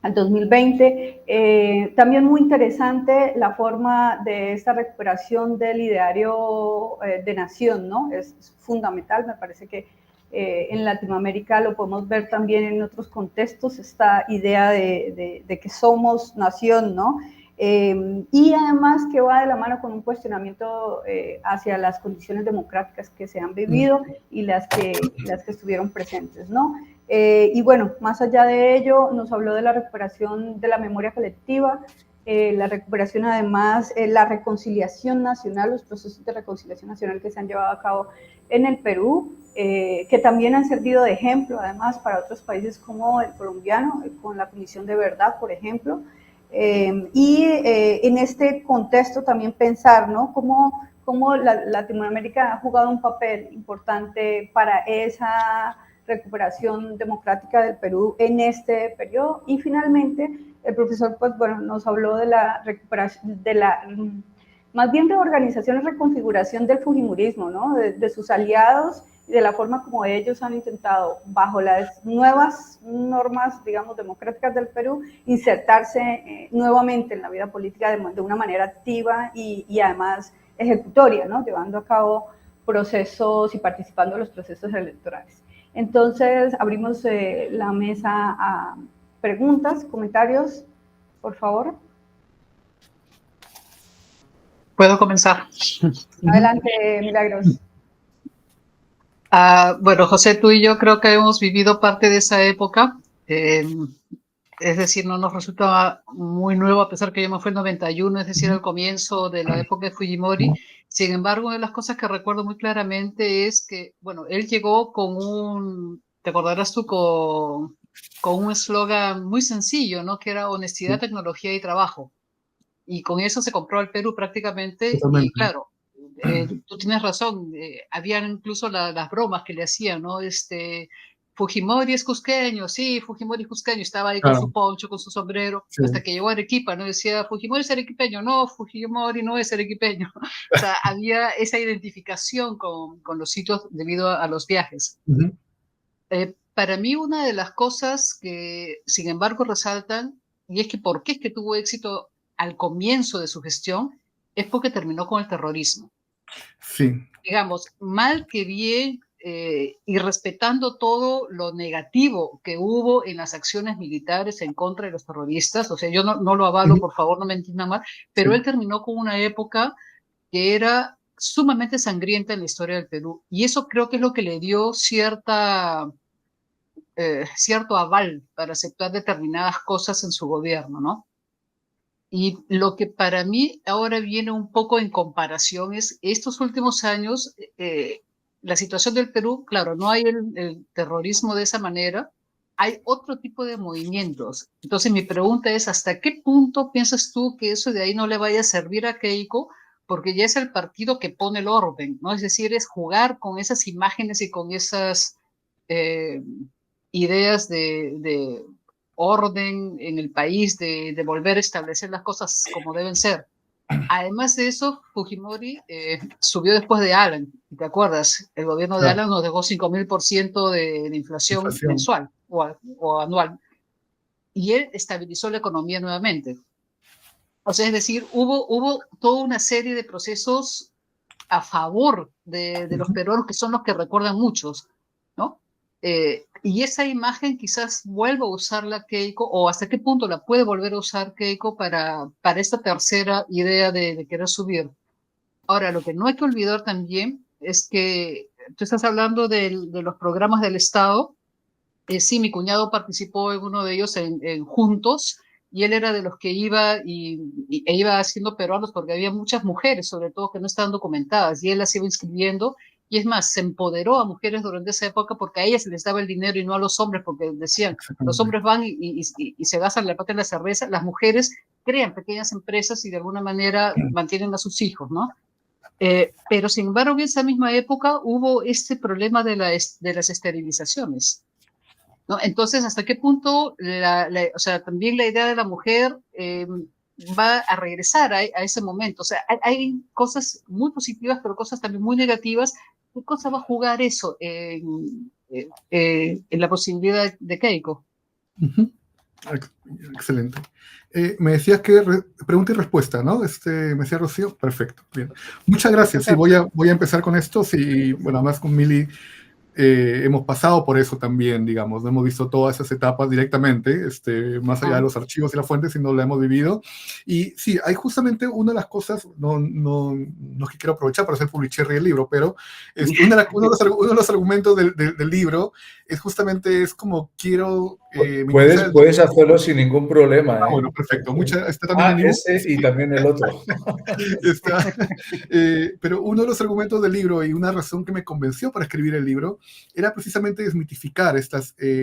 al 2020. También muy interesante la forma de esta recuperación del ideario de nación, ¿no? Es fundamental, me parece que en Latinoamérica lo podemos ver también en otros contextos, esta idea de que somos nación, ¿no? y además que va de la mano con un cuestionamiento hacia las condiciones democráticas que se han vivido y las que estuvieron presentes, ¿no? Y bueno, más allá de ello, nos habló de la recuperación de la memoria colectiva, la recuperación además, la reconciliación nacional, los procesos de reconciliación nacional que se han llevado a cabo en el Perú, que también han servido de ejemplo además para otros países como el colombiano, con la Comisión de Verdad, por ejemplo, en este contexto también pensar, ¿no? Cómo Latinoamérica ha jugado un papel importante para esa recuperación democrática del Perú en este periodo. Y finalmente, el profesor, pues bueno, nos habló de la recuperación, de la más bien reorganización y reconfiguración del fujimorismo, ¿no? De sus aliados y de la forma como ellos han intentado, bajo las nuevas normas, digamos, democráticas del Perú, insertarse nuevamente en la vida política de una manera activa y además ejecutoria, ¿no? Llevando a cabo procesos y participando en los procesos electorales. Entonces, abrimos la mesa a preguntas, comentarios, por favor. ¿Puedo comenzar? Adelante, Milagros. Bueno, José, tú y yo creo que hemos vivido parte de esa época. Es decir, no nos resulta muy nuevo, a pesar que yo me fui en 91, es decir, al comienzo de la época de Fujimori. Sin embargo, una de las cosas que recuerdo muy claramente es que, bueno, él llegó con te acordarás tú, con un eslogan muy sencillo, ¿no? Que era honestidad, tecnología y trabajo. Y con eso se compró al Perú prácticamente. Totalmente. Y claro, tú tienes razón, habían incluso las bromas que le hacían, ¿no? Fujimori es cusqueño, sí, Fujimori es cusqueño, estaba ahí con su poncho, con su sombrero, hasta que llegó a Arequipa, ¿no? Decía, Fujimori es arequipeño, no, Fujimori no es arequipeño. O sea, había esa identificación con los sitios debido a los viajes. Para mí, una de las cosas que, sin embargo, resaltan, y es que por qué es que tuvo éxito al comienzo de su gestión, es porque terminó con el terrorismo. Sí. Digamos, mal que bien, y respetando todo lo negativo que hubo en las acciones militares en contra de los terroristas, o sea, yo no lo avalo, por favor, no me entiendan mal, pero él terminó con una época que era sumamente sangrienta en la historia del Perú, y eso creo que es lo que le dio cierto aval para aceptar determinadas cosas en su gobierno, ¿no? Y lo que para mí ahora viene un poco en comparación es estos últimos años, la situación del Perú, claro, no hay el terrorismo de esa manera, hay otro tipo de movimientos. Entonces mi pregunta es, ¿hasta qué punto piensas tú que eso de ahí no le vaya a servir a Keiko? Porque ya es el partido que pone el orden, ¿no? Es decir, es jugar con esas imágenes y con esas ideas de orden en el país, de volver a establecer las cosas como deben ser. Además de eso, Fujimori subió después de Alan, ¿te acuerdas? El gobierno de Alan nos dejó 5.000% de inflación mensual o anual. Y él estabilizó la economía nuevamente. O sea, es decir, hubo toda una serie de procesos a favor de los peruanos, que son los que recuerdan muchos, ¿no? Y esa imagen quizás vuelva a usarla Keiko, o hasta qué punto la puede volver a usar Keiko para esta tercera idea de querer subir. Ahora, lo que no hay que olvidar también es que tú estás hablando de los programas del Estado. Sí, mi cuñado participó en uno de ellos en Juntos, y él era de los que iba e iba haciendo peruanos, porque había muchas mujeres, sobre todo, que no estaban documentadas, y él las iba inscribiendo. Y es más, se empoderó a mujeres durante esa época porque a ellas se les daba el dinero y no a los hombres, porque decían, los hombres van y se gastan la plata en la cerveza, las mujeres crean pequeñas empresas y de alguna manera mantienen a sus hijos, ¿no? Pero sin embargo, en esa misma época hubo este problema de las esterilizaciones, ¿no? Entonces, ¿hasta qué punto o sea, también la idea de la mujer va a regresar a ese momento? O sea, hay cosas muy positivas, pero cosas también muy negativas. ¿Qué cosa va a jugar eso en la posibilidad de Keiko? Excelente. Me decías que pregunta y respuesta, ¿no? Me decía Rocío. Perfecto, bien. Muchas gracias. Sí, voy a empezar con esto. Sí, bueno, además con Mili hemos pasado por eso también, digamos, no hemos visto todas esas etapas directamente, más allá de los archivos y las fuentes, sino la hemos vivido. Y sí, hay justamente una de las cosas, no es que quiero aprovechar para hacer publicherry el libro, pero uno de los argumentos del libro es justamente, es como quiero... puedes hacerlo sin ningún problema. Bueno, perfecto. Está también en ese y también el otro. Pero uno de los argumentos del libro y una razón que me convenció para escribir el libro era precisamente desmitificar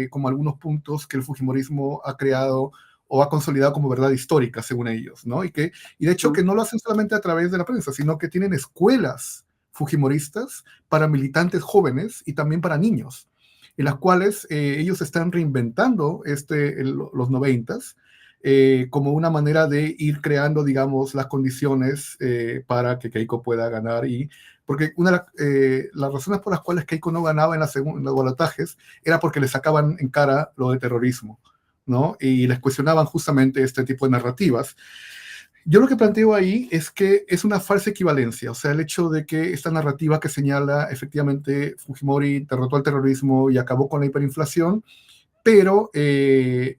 como algunos puntos que el fujimorismo ha creado o ha consolidado como verdad histórica, según ellos, ¿no? Y de hecho que no lo hacen solamente a través de la prensa, sino que tienen escuelas fujimoristas para militantes jóvenes y también para niños, en las cuales ellos están reinventando los 90s, como una manera de ir creando, digamos, las condiciones para que Keiko pueda ganar. Porque una de las razones por las cuales Keiko no ganaba en los balotajes era porque le sacaban en cara lo de terrorismo, ¿no? Y les cuestionaban justamente este tipo de narrativas. Yo lo que planteo ahí es que es una falsa equivalencia, o sea, el hecho de que esta narrativa que señala efectivamente Fujimori derrotó al terrorismo y acabó con la hiperinflación, pero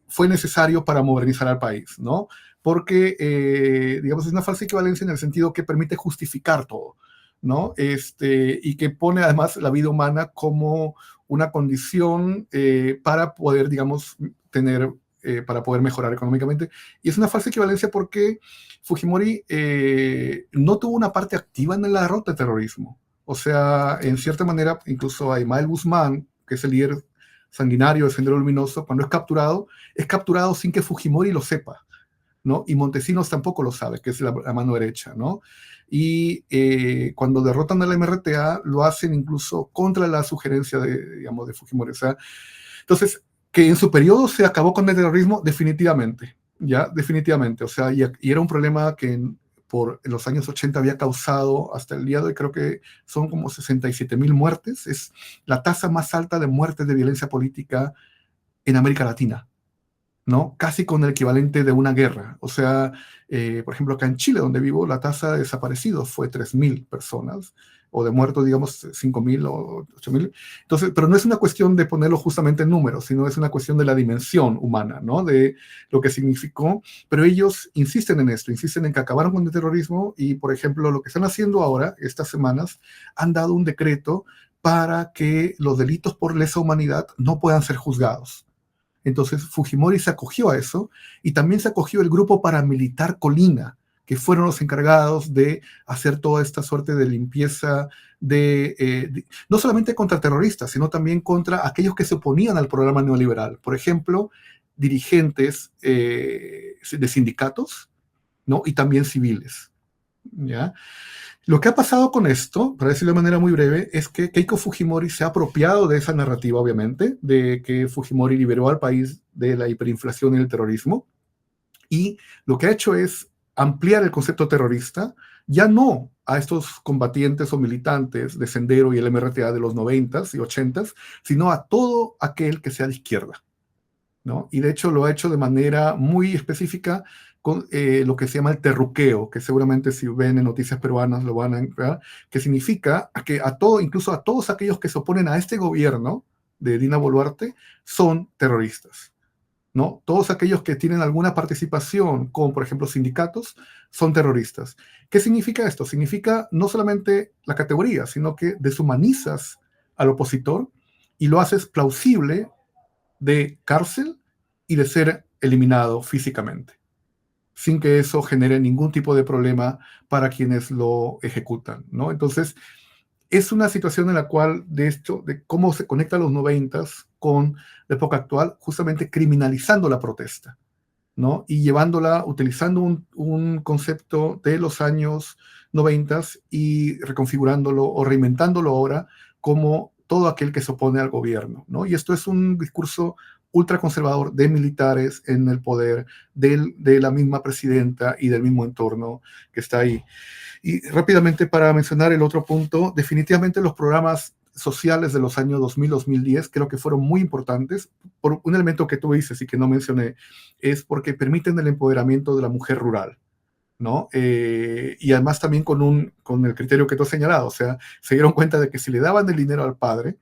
fue necesario para modernizar al país, ¿no? Porque, digamos, es una falsa equivalencia en el sentido que permite justificar todo, ¿no? Y que pone además la vida humana como una condición para poder, digamos, para poder mejorar económicamente. Y es una falsa equivalencia porque Fujimori no tuvo una parte activa en la derrota del terrorismo. O sea, en cierta manera, incluso a Ismael Guzmán, que es el líder sanguinario del Sendero Luminoso, cuando es capturado sin que Fujimori lo sepa, ¿no? Y Montesinos tampoco lo sabe, que es la mano derecha, ¿no? Y cuando derrotan a la MRTA, lo hacen incluso contra la sugerencia digamos, de Fujimori. O sea, entonces, que en su periodo se acabó con el terrorismo, definitivamente, ¿ya? Definitivamente. O sea, y era un problema que en los años 80 había causado hasta el día de hoy, creo que son como 67,000 muertes. Es la tasa más alta de muertes de violencia política en América Latina, ¿no? Casi con el equivalente de una guerra. O sea, por ejemplo, acá en Chile, donde vivo, la tasa de desaparecidos fue 3,000 personas, o de muertos, digamos, 5,000 o 8,000. Entonces, pero no es una cuestión de ponerlo justamente en números, sino es una cuestión de la dimensión humana, ¿no? De lo que significó. Pero ellos insisten en esto, insisten en que acabaron con el terrorismo y, por ejemplo, lo que están haciendo ahora, estas semanas, han dado un decreto para que los delitos por lesa humanidad no puedan ser juzgados. Entonces Fujimori se acogió a eso y también se acogió el grupo paramilitar Colina, que fueron los encargados de hacer toda esta suerte de limpieza no solamente contra terroristas, sino también contra aquellos que se oponían al programa neoliberal. Por ejemplo, dirigentes de sindicatos, ¿no? Y también civiles, ¿ya? Lo que ha pasado con esto, para decirlo de manera muy breve, es que Keiko Fujimori se ha apropiado de esa narrativa, obviamente, de que Fujimori liberó al país de la hiperinflación y el terrorismo, y lo que ha hecho es ampliar el concepto terrorista, ya no a estos combatientes o militantes de Sendero y el MRTA de los 90s y 80s, sino a todo aquel que sea de izquierda, ¿no? Y de hecho lo ha hecho de manera muy específica con lo que se llama el terruqueo, que seguramente si ven en noticias peruanas lo van a ver, que significa que incluso a todos aquellos que se oponen a este gobierno de Dina Boluarte son terroristas, ¿no? Todos aquellos que tienen alguna participación con, por ejemplo, sindicatos, son terroristas. ¿Qué significa esto? Significa no solamente la categoría, sino que deshumanizas al opositor y lo haces plausible de cárcel y de ser eliminado físicamente, sin que eso genere ningún tipo de problema para quienes lo ejecutan, ¿no? Entonces, es una situación en la cual, de cómo se conecta los 90s con la época actual, justamente criminalizando la protesta, ¿no? Y llevándola, utilizando un concepto de los años 90s y reconfigurándolo o reinventándolo ahora como todo aquel que se opone al gobierno, ¿no? Y esto es un discurso ultraconservador de militares en el poder, de la misma presidenta y del mismo entorno que está ahí. Y rápidamente para mencionar el otro punto, definitivamente los programas sociales de los años 2000-2010 creo que fueron muy importantes. Por un elemento que tú dices y que no mencioné, es porque permiten el empoderamiento de la mujer rural, ¿no? Y además también con el criterio que tú has señalado, o sea, se dieron cuenta de que si le daban el dinero al padre,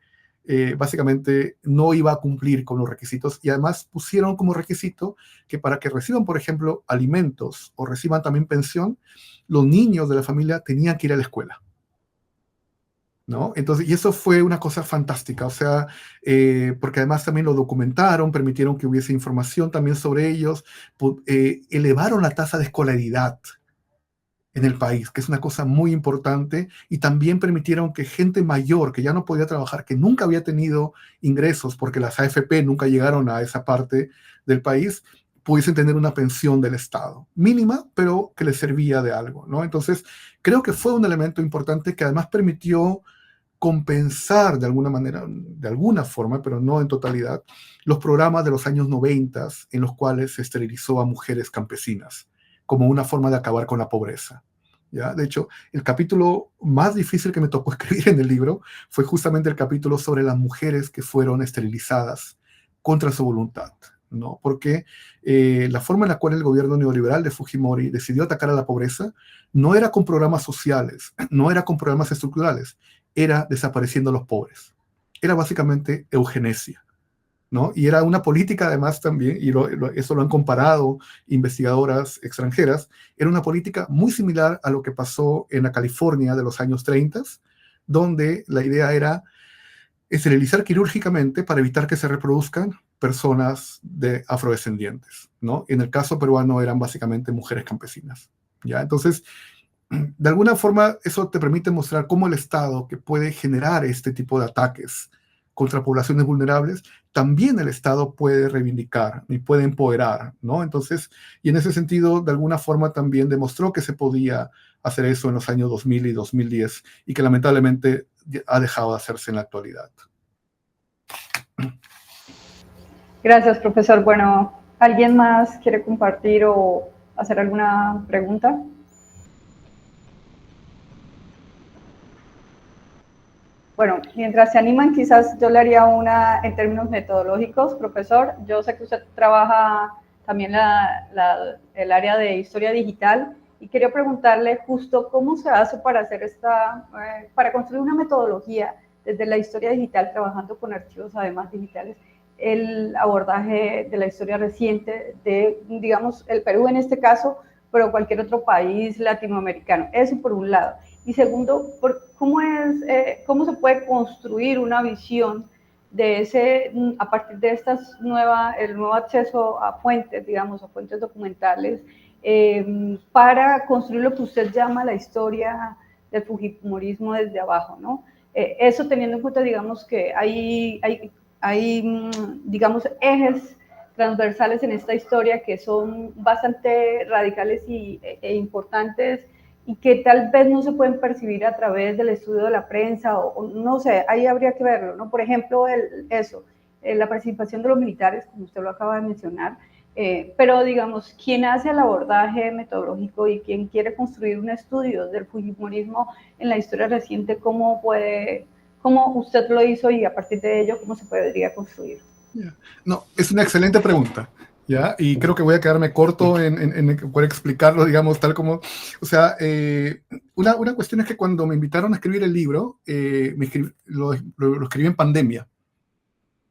básicamente no iba a cumplir con los requisitos, y además pusieron como requisito que para que reciban, por ejemplo, alimentos o reciban también pensión, los niños de la familia tenían que ir a la escuela, ¿no? Entonces, y eso fue una cosa fantástica, o sea, porque además también lo documentaron, permitieron que hubiese información también sobre ellos, elevaron la tasa de escolaridad en el país, que es una cosa muy importante, y también permitieron que gente mayor, que ya no podía trabajar, que nunca había tenido ingresos, porque las AFP nunca llegaron a esa parte del país, pudiesen tener una pensión del Estado, mínima, pero que les servía de algo, ¿no? Entonces, creo que fue un elemento importante que además permitió compensar de alguna manera, de alguna forma, pero no en totalidad, los programas de los años 90 en los cuales se esterilizó a mujeres campesinas como una forma de acabar con la pobreza. ¿Ya? De hecho, el capítulo más difícil que me tocó escribir en el libro fue justamente el capítulo sobre las mujeres que fueron esterilizadas contra su voluntad, ¿no? Porque la forma en la cual el gobierno neoliberal de Fujimori decidió atacar a la pobreza no era con programas sociales, no era con programas estructurales, era desapareciendo a los pobres. Era básicamente eugenesia, ¿no? Y era una política además también, y eso lo han comparado investigadoras extranjeras, era una política muy similar a lo que pasó en la California de los años 30, donde la idea era esterilizar quirúrgicamente para evitar que se reproduzcan personas de afrodescendientes, ¿no? En el caso peruano eran básicamente mujeres campesinas, ¿ya? Entonces, de alguna forma, eso te permite mostrar cómo el Estado, que puede generar este tipo de ataques contra poblaciones vulnerables, también el Estado puede reivindicar y puede empoderar, ¿no? Entonces, y en ese sentido, de alguna forma también demostró que se podía hacer eso en los años 2000 y 2010, y que lamentablemente ha dejado de hacerse en la actualidad. Gracias, profesor. Bueno, ¿alguien más quiere compartir o hacer alguna pregunta? Bueno, mientras se animan, quizás yo le haría una en términos metodológicos, profesor. Yo sé que usted trabaja también el área de historia digital, y quería preguntarle justo cómo se hace para hacer para construir una metodología desde la historia digital, trabajando con archivos además digitales, el abordaje de la historia reciente de, digamos, el Perú en este caso, pero cualquier otro país latinoamericano. Eso por un lado. Y segundo, ¿cómo se puede construir una visión de a partir de el nuevo acceso a fuentes, digamos, a fuentes documentales, para construir lo que usted llama la historia del fujimorismo desde abajo, ¿no? Eso teniendo en cuenta, digamos, que hay digamos, ejes transversales en esta historia que son bastante radicales e importantes, y que tal vez no se pueden percibir a través del estudio de la prensa, o no sé, ahí habría que verlo, ¿no? Por ejemplo, la participación de los militares, como usted lo acaba de mencionar, pero digamos, quien hace el abordaje metodológico y quien quiere construir un estudio del fujimorismo en la historia reciente, ¿cómo usted lo hizo, y a partir de ello, cómo se podría construir? No, es una excelente pregunta, ¿ya? Y creo que voy a quedarme corto en poder explicarlo, digamos, tal como... O sea, una cuestión es que cuando me invitaron a escribir el libro, lo escribí en pandemia.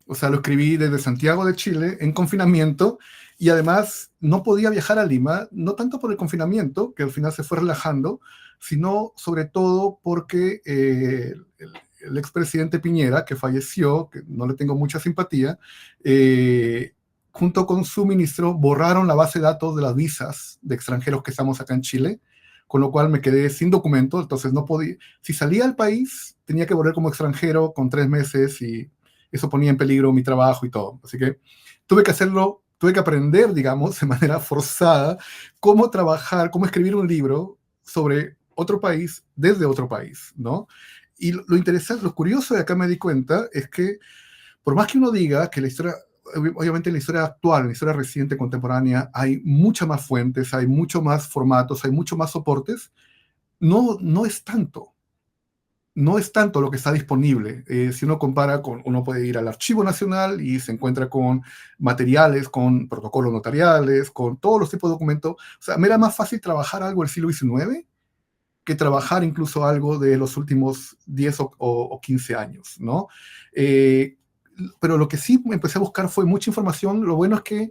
O sea, lo escribí desde Santiago de Chile, en confinamiento, y además no podía viajar a Lima, no tanto por el confinamiento, que al final se fue relajando, sino sobre todo porque el expresidente Piñera, que falleció, que no le tengo mucha simpatía, junto con su ministro, borraron la base de datos de las visas de extranjeros que estamos acá en Chile, con lo cual me quedé sin documento. Entonces no podía, si salía al país, tenía que volver como extranjero con 3 meses, y eso ponía en peligro mi trabajo y todo. Así que tuve que aprender, digamos, de manera forzada, cómo trabajar, cómo escribir un libro sobre otro país desde otro país, ¿no? Y lo interesante, lo curioso de acá me di cuenta es que, por más que uno diga que la historia, obviamente en la historia actual, en la historia reciente, contemporánea, hay muchas más fuentes, hay mucho más formatos, hay mucho más soportes, no es tanto. No es tanto lo que está disponible. Si uno compara uno puede ir al Archivo Nacional y se encuentra con materiales, con protocolos notariales, con todos los tipos de documentos. O sea, me era más fácil trabajar algo del siglo XIX que trabajar incluso algo de los últimos 10 o 15 años, ¿no? Pero lo que sí empecé a buscar fue mucha información. Lo bueno es que,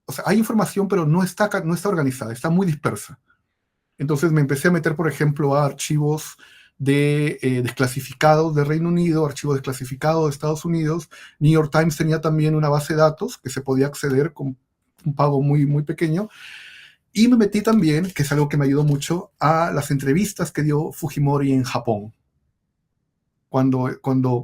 o sea, hay información, pero no está organizada, está muy dispersa. Entonces me empecé a meter, por ejemplo, a archivos desclasificados de Reino Unido, archivos desclasificados de Estados Unidos. New York Times tenía también una base de datos que se podía acceder con un pago muy, muy pequeño. Y me metí también, que es algo que me ayudó mucho, a las entrevistas que dio Fujimori en Japón,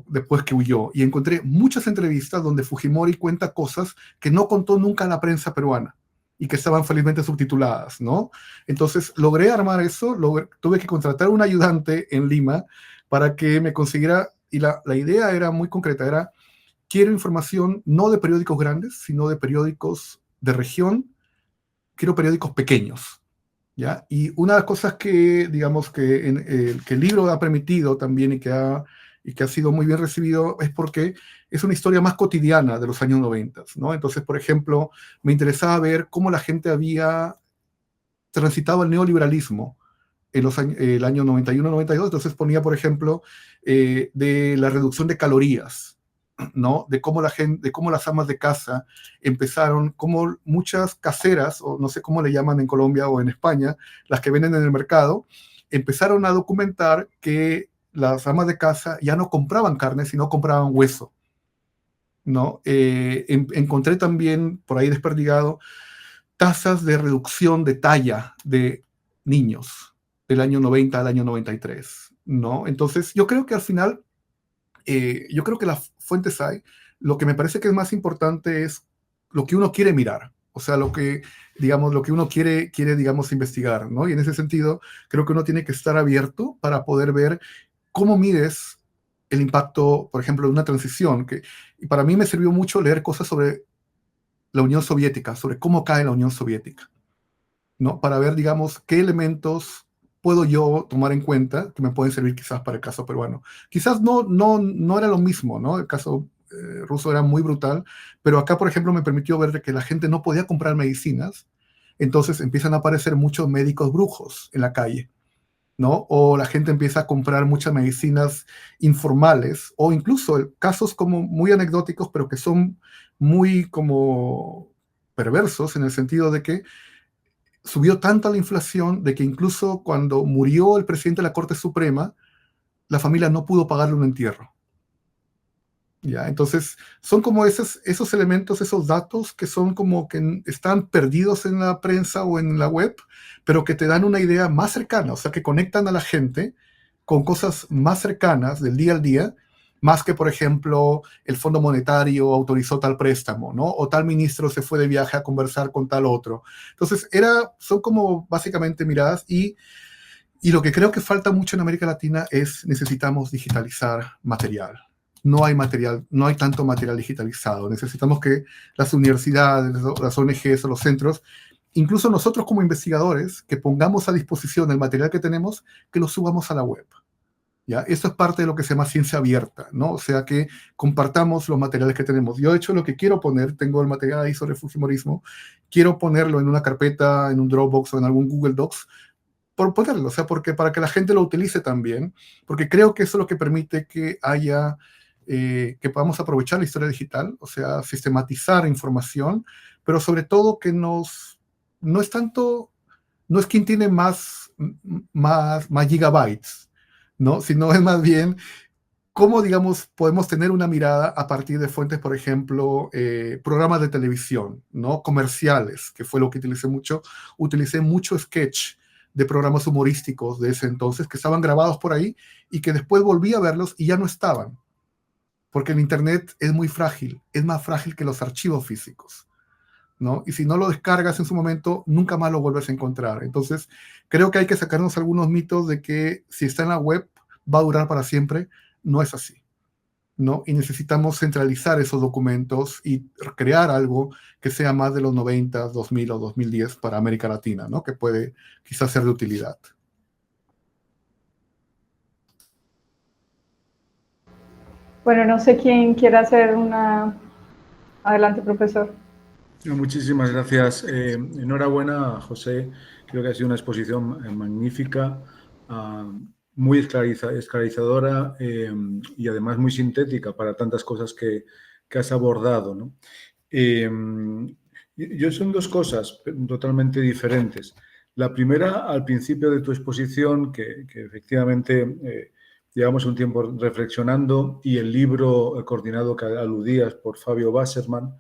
después que huyó. Y encontré muchas entrevistas donde Fujimori cuenta cosas que no contó nunca a la prensa peruana y que estaban felizmente subtituladas, ¿no? Entonces logré armar eso, tuve que contratar un ayudante en Lima para que me consiguiera, y la idea era muy concreta, era, quiero información no de periódicos grandes, sino de periódicos de región, quiero periódicos pequeños, ¿ya? Y una de las cosas que, digamos, que el libro ha permitido también y que ha sido muy bien recibido es porque es una historia más cotidiana de los años 90, ¿no? Entonces, por ejemplo, me interesaba ver cómo la gente había transitado el neoliberalismo en el año 91-92, entonces ponía, por ejemplo, de la reducción de calorías, ¿no? De cómo las amas de casa empezaron, como muchas caseras, o no sé cómo le llaman en Colombia o en España, las que venden en el mercado, empezaron a documentar que las amas de casa ya no compraban carne, sino compraban hueso, ¿no? Encontré también, por ahí desperdigado, tasas de reducción de talla de niños del año 90 al año 93, ¿no? Entonces, yo creo que al final, yo creo que las fuentes hay. Lo que me parece que es más importante es lo que uno quiere mirar, o sea, lo que uno quiere, digamos, investigar, ¿no? Y en ese sentido, creo que uno tiene que estar abierto para poder ver cómo mides el impacto, por ejemplo, de una transición. Y para mí me sirvió mucho leer cosas sobre la Unión Soviética, sobre cómo cae la Unión Soviética, ¿no? Para ver, digamos, qué elementos puedo yo tomar en cuenta que me pueden servir quizás para el caso peruano. Quizás no era lo mismo, ¿no? El caso ruso era muy brutal, pero acá, por ejemplo, me permitió ver que la gente no podía comprar medicinas, entonces empiezan a aparecer muchos médicos brujos en la calle, ¿no? O la gente empieza a comprar muchas medicinas informales, o incluso casos como muy anecdóticos, pero que son muy como perversos en el sentido de que subió tanta la inflación de que incluso cuando murió el presidente de la Corte Suprema, la familia no pudo pagarle un entierro. ¿Ya? Entonces, son como esos elementos, esos datos que son como que están perdidos en la prensa o en la web, pero que te dan una idea más cercana, o sea, que conectan a la gente con cosas más cercanas del día al día, más que, por ejemplo, el Fondo Monetario autorizó tal préstamo, ¿no? O tal ministro se fue de viaje a conversar con tal otro. Entonces, son como básicamente miradas y lo que creo que falta mucho en América Latina es necesitamos digitalizar material. No hay material, no hay tanto material digitalizado. Necesitamos que las universidades, las ONGs o los centros, incluso nosotros como investigadores, que pongamos a disposición el material que tenemos, que lo subamos a la web. ¿Ya? Eso es parte de lo que se llama ciencia abierta, ¿no? O sea, que compartamos los materiales que tenemos. Yo, de hecho, lo que quiero poner, tengo el material ahí sobre Fujimorismo, quiero ponerlo en una carpeta, en un Dropbox o en algún Google Docs, por ponerlo, o sea, porque para que la gente lo utilice también, porque creo que eso es lo que permite que haya, que podamos aprovechar la historia digital, o sea, sistematizar información, pero sobre todo que no es tanto, no es quien tiene más gigabytes, ¿no? Sino es más bien cómo, digamos, podemos tener una mirada a partir de fuentes, por ejemplo, programas de televisión, ¿no? Comerciales, que fue lo que utilicé mucho sketch de programas humorísticos de ese entonces, que estaban grabados por ahí y que después volví a verlos y ya no estaban. Porque el Internet es muy frágil, es más frágil que los archivos físicos, ¿no? Y si no lo descargas en su momento, nunca más lo vuelves a encontrar. Entonces, creo que hay que sacarnos algunos mitos de que si está en la web va a durar para siempre. No es así, ¿no? Y necesitamos centralizar esos documentos y crear algo que sea más de los 90, 2000 o 2010 para América Latina, ¿no? Que puede quizás ser de utilidad. Bueno, no sé quién quiera hacer una... Adelante, profesor. Muchísimas gracias. Enhorabuena, José. Creo que ha sido una exposición magnífica. muy esclarecedora y además muy sintética para tantas cosas que has abordado, ¿no? Yo son dos cosas totalmente diferentes. La primera, al principio de tu exposición, que efectivamente llevamos un tiempo reflexionando, y el libro coordinado que aludías por Fabio Wasserman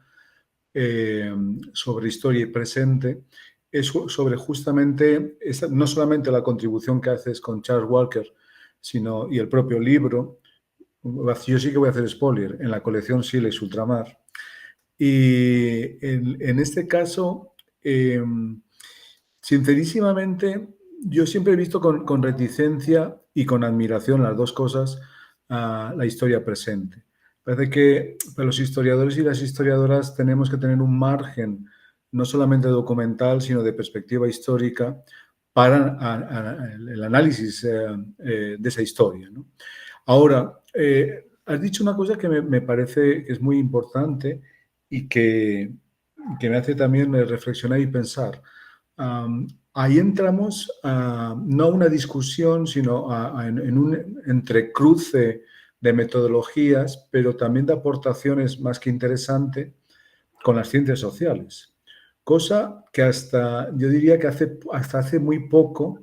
sobre historia y presente, es sobre justamente, no solamente la contribución que haces con Charles Walker, sino, y el propio libro. Yo sí que voy a hacer spoiler, en la colección Silex Ultramar. Y en este caso, sincerísimamente, yo siempre he visto con reticencia y con admiración, las dos cosas, la historia presente. Parece que para los historiadores y las historiadoras tenemos que tener un margen, no solamente documental, sino de perspectiva histórica, para el análisis de esa historia, ¿no? Ahora, has dicho una cosa que me parece que es muy importante y que me hace también reflexionar y pensar. Ahí entramos no a una discusión, sino en un entrecruce de metodologías, pero también de aportaciones más que interesante con las ciencias sociales. Cosa que yo diría que hasta hace muy poco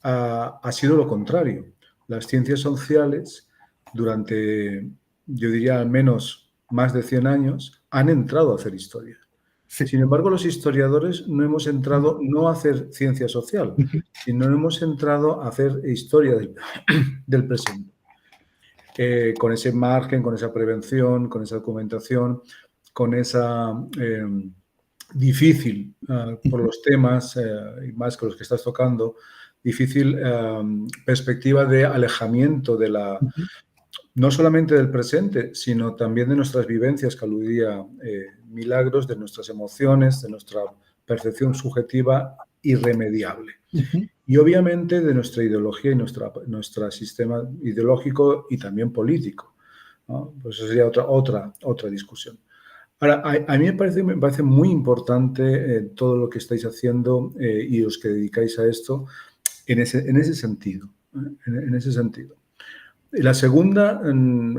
ha sido lo contrario. Las ciencias sociales, durante, yo diría al menos más de 100 años, han entrado a hacer historia. Sí. Sin embargo, los historiadores no hemos entrado no a hacer ciencia social, sino hemos entrado a hacer historia del presente. Con ese margen, con esa prevención, con esa documentación, con esa difícil, por los temas, y más que los que estás tocando, difícil perspectiva de alejamiento de no solamente del presente, sino también de nuestras vivencias, que aludía Milagros, de nuestras emociones, de nuestra percepción subjetiva irremediable. Y obviamente de nuestra ideología y nuestro sistema ideológico y también político, ¿no? Pues eso sería otra discusión. Ahora, a mí me parece muy importante todo lo que estáis haciendo y los que dedicáis a esto en ese sentido. En ese sentido. La segunda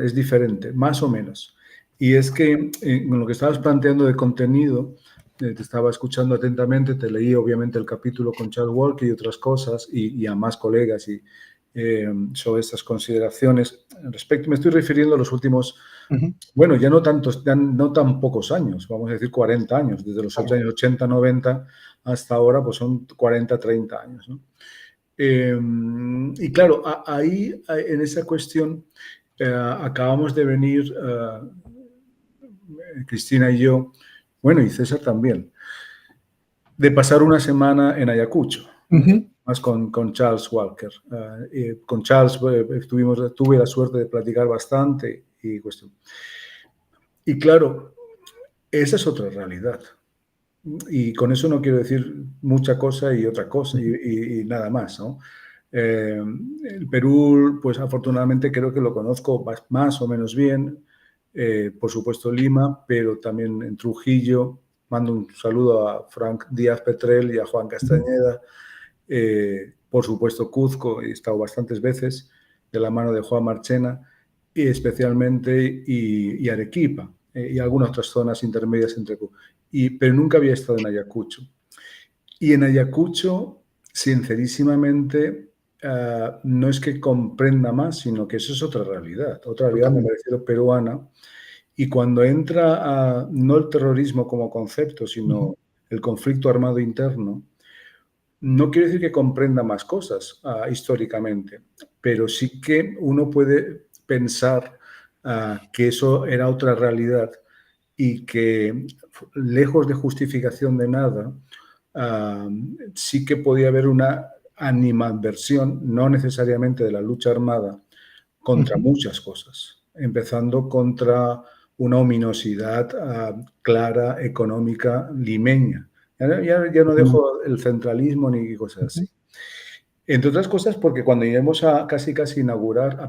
es diferente, más o menos. Y es que con lo que estabas planteando de contenido, te estaba escuchando atentamente, te leí obviamente el capítulo con Charles Walker y otras cosas, y a más colegas sobre estas consideraciones. Me estoy refiriendo a los últimos, bueno, ya no tan pocos años, vamos a decir 40 años, desde los años 80, 90 hasta ahora, pues son 40, 30 años, ¿no? Y claro, ahí en esa cuestión acabamos de venir, Cristina y yo, bueno, y César también, de pasar una semana en Ayacucho, más con Charles Walker. Con Charles tuve la suerte de platicar bastante y claro, esa es otra realidad. Y con eso no quiero decir mucha cosa y otra cosa y nada más, ¿no? El Perú, pues afortunadamente creo que lo conozco más o menos bien, por supuesto Lima, pero también en Trujillo. Mando un saludo a Frank Díaz Petrel y a Juan Castañeda. Por supuesto Cuzco, he estado bastantes veces de la mano de Juan Marchena, y especialmente y Arequipa, y algunas otras zonas intermedias entre pero nunca había estado en Ayacucho. Y en Ayacucho, sincerísimamente, no es que comprenda más, sino que eso es otra realidad me parece peruana. Y cuando entra no el terrorismo como concepto, sino el conflicto armado interno, no quiere decir que comprenda más cosas históricamente, pero sí que uno puede pensar que eso era otra realidad y que, lejos de justificación de nada, sí que podía haber una animadversión, no necesariamente de la lucha armada, contra muchas cosas, empezando contra una ominosidad clara, económica, limeña. Ya no dejo el centralismo ni cosas así. Entre otras cosas porque cuando íbamos a casi inaugurar,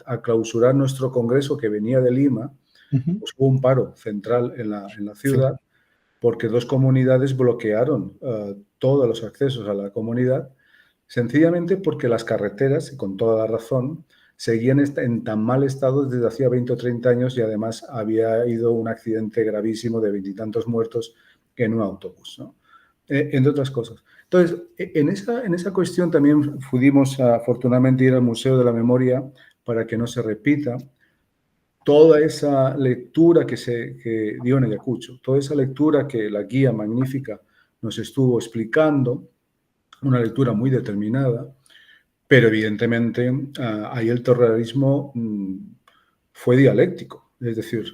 a clausurar nuestro congreso que venía de Lima, pues hubo un paro central en la ciudad, porque dos comunidades bloquearon todos los accesos a la comunidad, sencillamente porque las carreteras, y con toda la razón, seguían en tan mal estado desde hacía 20 o 30 años y además había habido un accidente gravísimo de 20 y tantos muertos en un autobús, ¿no? Entre otras cosas. Entonces, en esa cuestión también pudimos afortunadamente ir al Museo de la Memoria para que no se repita toda esa lectura que dio en Ayacucho, toda esa lectura que la guía magnífica nos estuvo explicando, una lectura muy determinada, pero evidentemente ahí el terrorismo fue dialéctico. Es decir,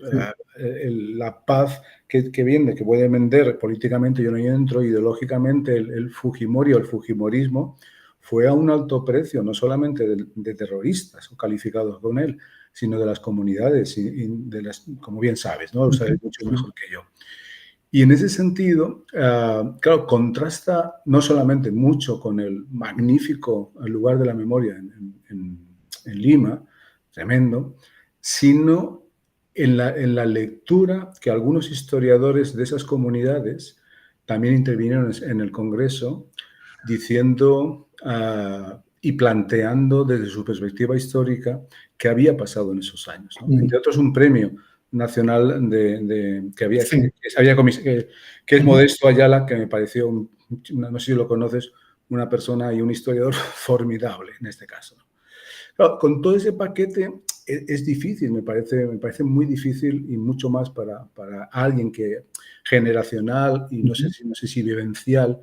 la paz que viene, que puede vender políticamente, yo no entro, ideológicamente el Fujimori o el Fujimorismo fue a un alto precio, no solamente de terroristas o calificados con él, sino de las comunidades, y de las, como bien sabes, ¿no? Lo sabes mucho mejor que yo. Y en ese sentido, claro, contrasta no solamente mucho con el magnífico lugar de la memoria en Lima, tremendo, sino en la lectura que algunos historiadores de esas comunidades también intervinieron en el Congreso diciendo y planteando desde su perspectiva histórica qué había pasado en esos años, ¿no? Entre otros, un premio nacional que es Modesto Ayala, que me pareció, no sé si lo conoces, una persona y un historiador formidable en este caso. Claro, con todo ese paquete es difícil, me parece muy difícil, y mucho más para alguien que generacional y no sé si vivencial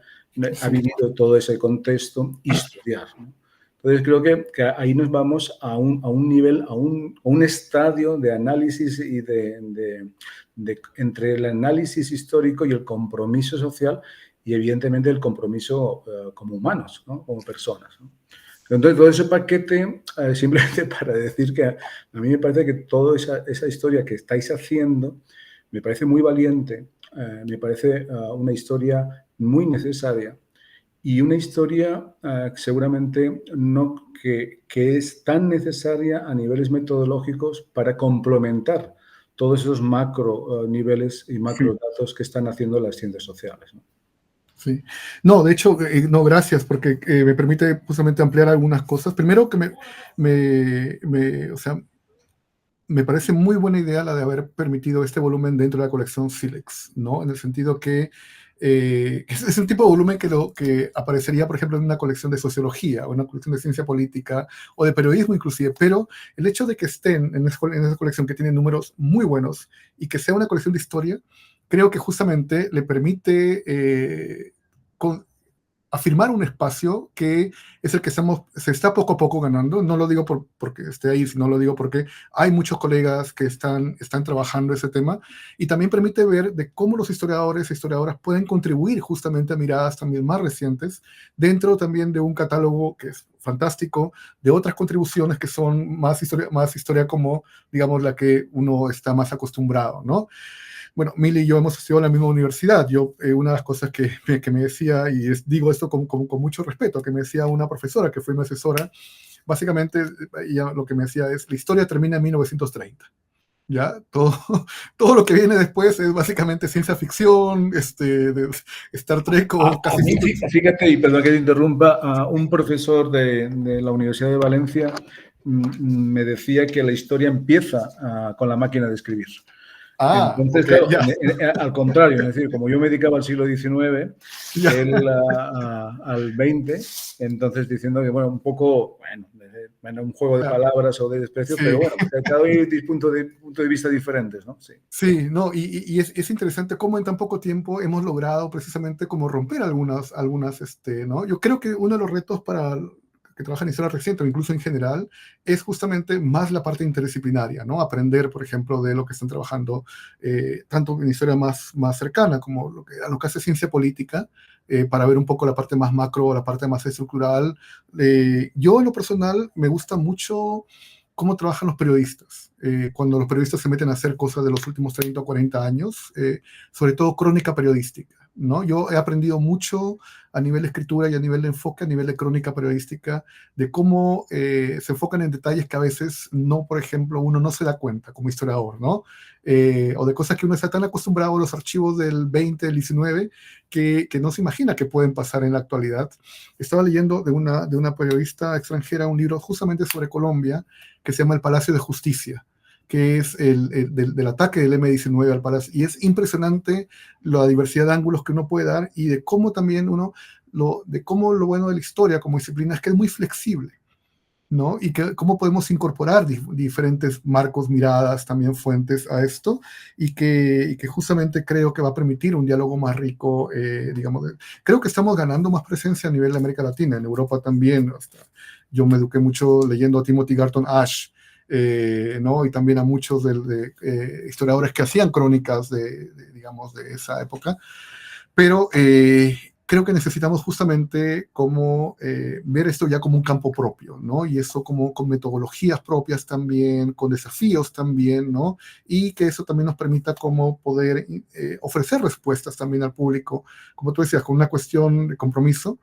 ha vivido todo ese contexto, historiar, ¿no? Entonces creo que ahí nos vamos a un nivel, a un estadio de análisis y entre el análisis histórico y el compromiso social, y evidentemente el compromiso como humanos, ¿no? Como personas, ¿no? Entonces, todo ese paquete, simplemente para decir que a mí me parece que toda esa historia que estáis haciendo me parece muy valiente, me parece una historia muy necesaria, y una historia seguramente que es tan necesaria a niveles metodológicos para complementar todos esos macro niveles y macro datos que están haciendo las ciencias sociales, ¿no? Sí. No, de hecho, no, gracias, porque me permite justamente ampliar algunas cosas. Primero que o sea, me parece muy buena idea la de haber permitido este volumen dentro de la colección Silex, ¿no? En el sentido que es un tipo de volumen que aparecería, por ejemplo, en una colección de sociología, o una colección de ciencia política, o de periodismo inclusive, pero el hecho de que estén en esa colección, que tiene números muy buenos, y que sea una colección de historia, creo que justamente le permite afirmar un espacio que es el que se está poco a poco ganando. No lo digo porque esté ahí, sino lo digo porque hay muchos colegas que están trabajando ese tema, y también permite ver de cómo los historiadores e historiadoras pueden contribuir justamente a miradas también más recientes, dentro también de un catálogo que es fantástico, de otras contribuciones que son más historia como, digamos, la que uno está más acostumbrado, ¿no? Bueno, Mili y yo hemos estudiado en la misma universidad. Una de las cosas que me decía, y digo esto con mucho respeto, que me decía una profesora que fue mi asesora, básicamente ella lo que me decía es: la historia termina en 1930. ¿Ya? Todo lo que viene después es básicamente ciencia ficción, de Star Trek o casi... Fíjate, y perdón que te interrumpa, un profesor de la Universidad de Valencia me decía que la historia empieza con la máquina de escribir. Entonces, okay, claro, al contrario, es decir, como yo me dedicaba al siglo XIX, él al XX, entonces diciendo que, bueno, un poco, bueno, un juego de palabras o de desprecio, sí, pero bueno, cada uno hay puntos de vista diferentes, ¿no? Sí, sí, no, y es interesante cómo en tan poco tiempo hemos logrado precisamente como romper algunas, ¿no? Yo creo que uno de los retos para que trabajan en historia reciente o incluso en general, es justamente más la parte interdisciplinaria, ¿no? Aprender, por ejemplo, de lo que están trabajando, tanto en historia más cercana como lo que hace ciencia política, para ver un poco la parte más macro, la parte más estructural. Yo, en lo personal, me gusta mucho cómo trabajan los periodistas, cuando los periodistas se meten a hacer cosas de los últimos 30 o 40 años, sobre todo crónica periodística. ¿no? Yo he aprendido mucho a nivel de escritura y a nivel de enfoque, a nivel de crónica periodística, de cómo se enfocan en detalles que a veces no, por ejemplo, uno no se da cuenta como historiador, ¿no? O de cosas que uno está tan acostumbrado a los archivos del 20, del 19, que no se imagina que pueden pasar en la actualidad. Estaba leyendo de una periodista extranjera un libro justamente sobre Colombia que se llama El Palacio de Justicia, que es del ataque del M-19 al Palacio. Y es impresionante la diversidad de ángulos que uno puede dar y de cómo también de cómo lo bueno de la historia como disciplina es que es muy flexible, ¿no? Y cómo podemos incorporar diferentes marcos, miradas, también fuentes a esto, y que justamente creo que va a permitir un diálogo más rico, digamos. Creo que estamos ganando más presencia a nivel de América Latina, en Europa también. Yo me eduqué mucho leyendo a Timothy Garton Ash, ¿no? Y también a muchos historiadores que hacían crónicas digamos, de esa época. Pero creo que necesitamos justamente como ver esto ya como un campo propio, ¿no? Y eso como con metodologías propias también, con desafíos también, ¿no? Y que eso también nos permita como poder ofrecer respuestas también al público, como tú decías, con una cuestión de compromiso,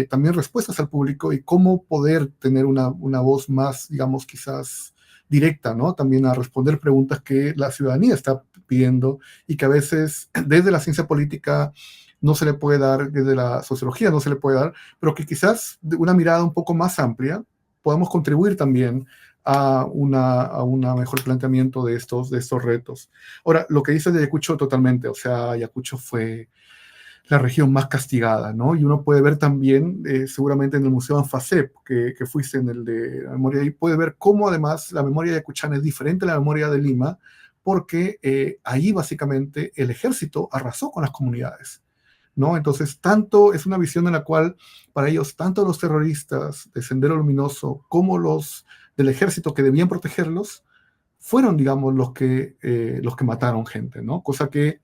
también respuestas al público y cómo poder tener una voz más, digamos, quizás directa, ¿no? También a responder preguntas que la ciudadanía está pidiendo y que a veces desde la ciencia política no se le puede dar, desde la sociología no se le puede dar, pero que quizás de una mirada un poco más amplia podamos contribuir también a una mejor planteamiento de estos retos. Ahora, lo que dices de Ayacucho totalmente, o sea, Ayacucho fue la región más castigada, ¿no? Y uno puede ver también, seguramente en el Museo Anfasep, que fuiste en el de la memoria, y puede ver cómo además la memoria ayacuchana es diferente a la memoria de Lima, porque ahí básicamente el ejército arrasó con las comunidades, ¿no? Entonces, tanto es una visión en la cual para ellos, tanto los terroristas de Sendero Luminoso como los del ejército que debían protegerlos, fueron, digamos, los que mataron gente, ¿no? Cosa que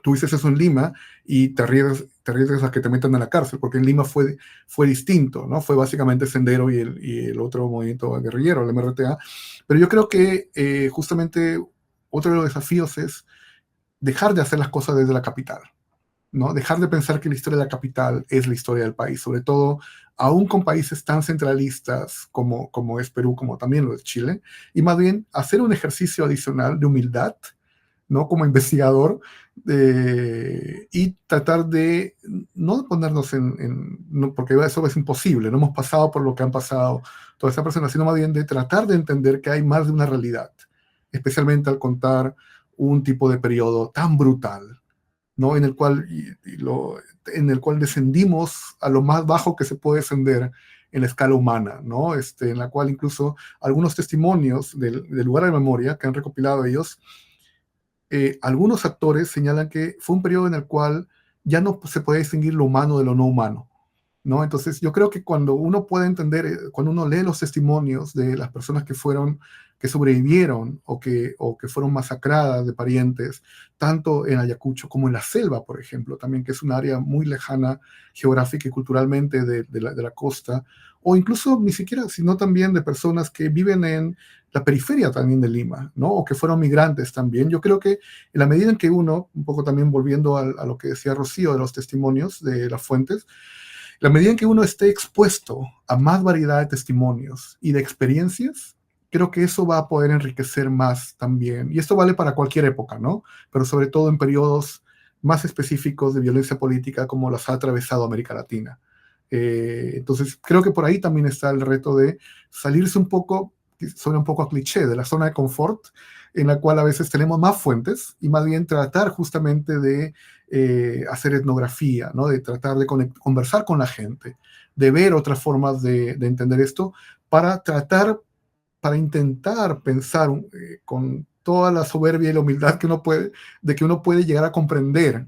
tú dices eso en Lima y te arriesgas a que te metan a la cárcel, porque en Lima fue distinto, ¿no? Fue básicamente Sendero y el otro movimiento guerrillero, el MRTA. Pero yo creo que justamente otro de los desafíos es dejar de hacer las cosas desde la capital, ¿no? Dejar de pensar que la historia de la capital es la historia del país, sobre todo aún con países tan centralistas como es Perú, como también lo es Chile, y más bien hacer un ejercicio adicional de humildad, ¿no? Como investigador, y tratar de no ponernos no, porque eso es imposible, no hemos pasado por lo que han pasado todas esas personas, sino más bien de tratar de entender que hay más de una realidad, especialmente al contar un tipo de periodo tan brutal, ¿no? En el cual, en el cual descendimos a lo más bajo que se puede descender en la escala humana, ¿no? En la cual incluso algunos testimonios del lugar de memoria que han recopilado ellos, algunos actores señalan que fue un periodo en el cual ya no se puede distinguir lo humano de lo no humano, ¿no? Entonces yo creo que cuando uno puede entender, cuando uno lee los testimonios de las personas que sobrevivieron o que fueron masacradas de parientes, tanto en Ayacucho como en la selva, por ejemplo, también que es un área muy lejana geográfica y culturalmente de la costa, o incluso ni siquiera, sino también de personas que viven en la periferia también de Lima, ¿no? O que fueron migrantes también. Yo creo que en la medida en que uno, un poco también volviendo a lo que decía Rocío de los testimonios de las fuentes, la medida en que uno esté expuesto a más variedad de testimonios y de experiencias, creo que eso va a poder enriquecer más también. Y esto vale para cualquier época, ¿no? Pero sobre todo en periodos más específicos de violencia política como las ha atravesado América Latina. Entonces, creo que por ahí también está el reto de salirse un poco, suena un poco a cliché, de la zona de confort, en la cual a veces tenemos más fuentes y más bien tratar justamente de hacer etnografía, ¿no? De tratar de conversar con la gente, de ver otras formas de entender esto, para intentar pensar con toda la soberbia y la humildad que uno puede llegar a comprender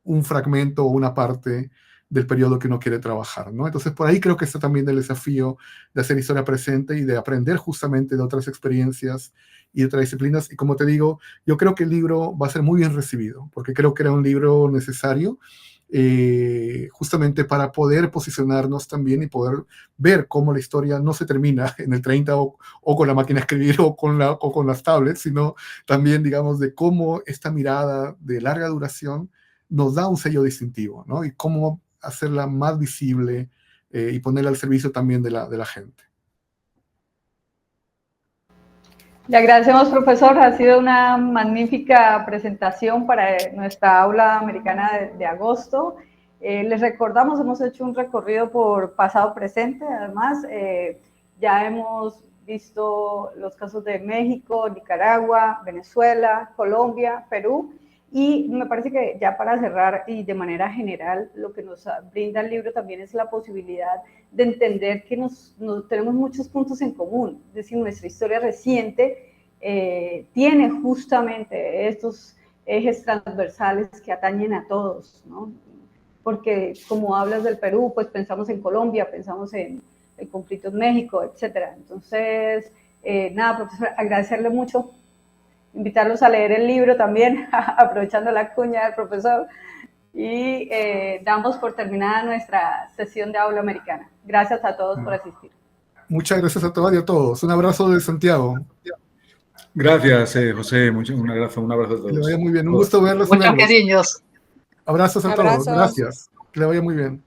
un fragmento o una parte del periodo que uno quiere trabajar, ¿no? Entonces, por ahí creo que está también el desafío de hacer historia presente y de aprender justamente de otras experiencias y de otras disciplinas. Y como te digo, yo creo que el libro va a ser muy bien recibido, porque creo que era un libro necesario, justamente para poder posicionarnos también y poder ver cómo la historia no se termina en el 30 o con la máquina de escribir o con las tablets, sino también, digamos, de cómo esta mirada de larga duración nos da un sello distintivo, ¿no? Y cómo hacerla más visible y ponerla al servicio también de la gente. Le agradecemos, profesor. Ha sido una magnífica presentación para nuestra aula americana de agosto. Les recordamos, hemos hecho un recorrido por pasado presente, además. Ya hemos visto los casos de México, Nicaragua, Venezuela, Colombia, Perú. Y me parece que ya para cerrar y de manera general, lo que nos brinda el libro también es la posibilidad de entender que tenemos muchos puntos en común. Es decir, nuestra historia reciente tiene justamente estos ejes transversales que atañen a todos, ¿no? Porque como hablas del Perú, pues pensamos en Colombia, pensamos en el conflicto en México, etcétera. Entonces, nada, profesor, agradecerle mucho, invitarlos a leer el libro también, aprovechando la cuña del profesor, y damos por terminada nuestra sesión de aula americana. Gracias a todos por asistir. Muchas gracias a todas y a todos. Un abrazo de Santiago. Gracias, José. Un abrazo a todos. Que le vaya muy bien. Un gusto verlos. Muchos cariños. Abrazos a todos. Gracias. Que le vaya muy bien.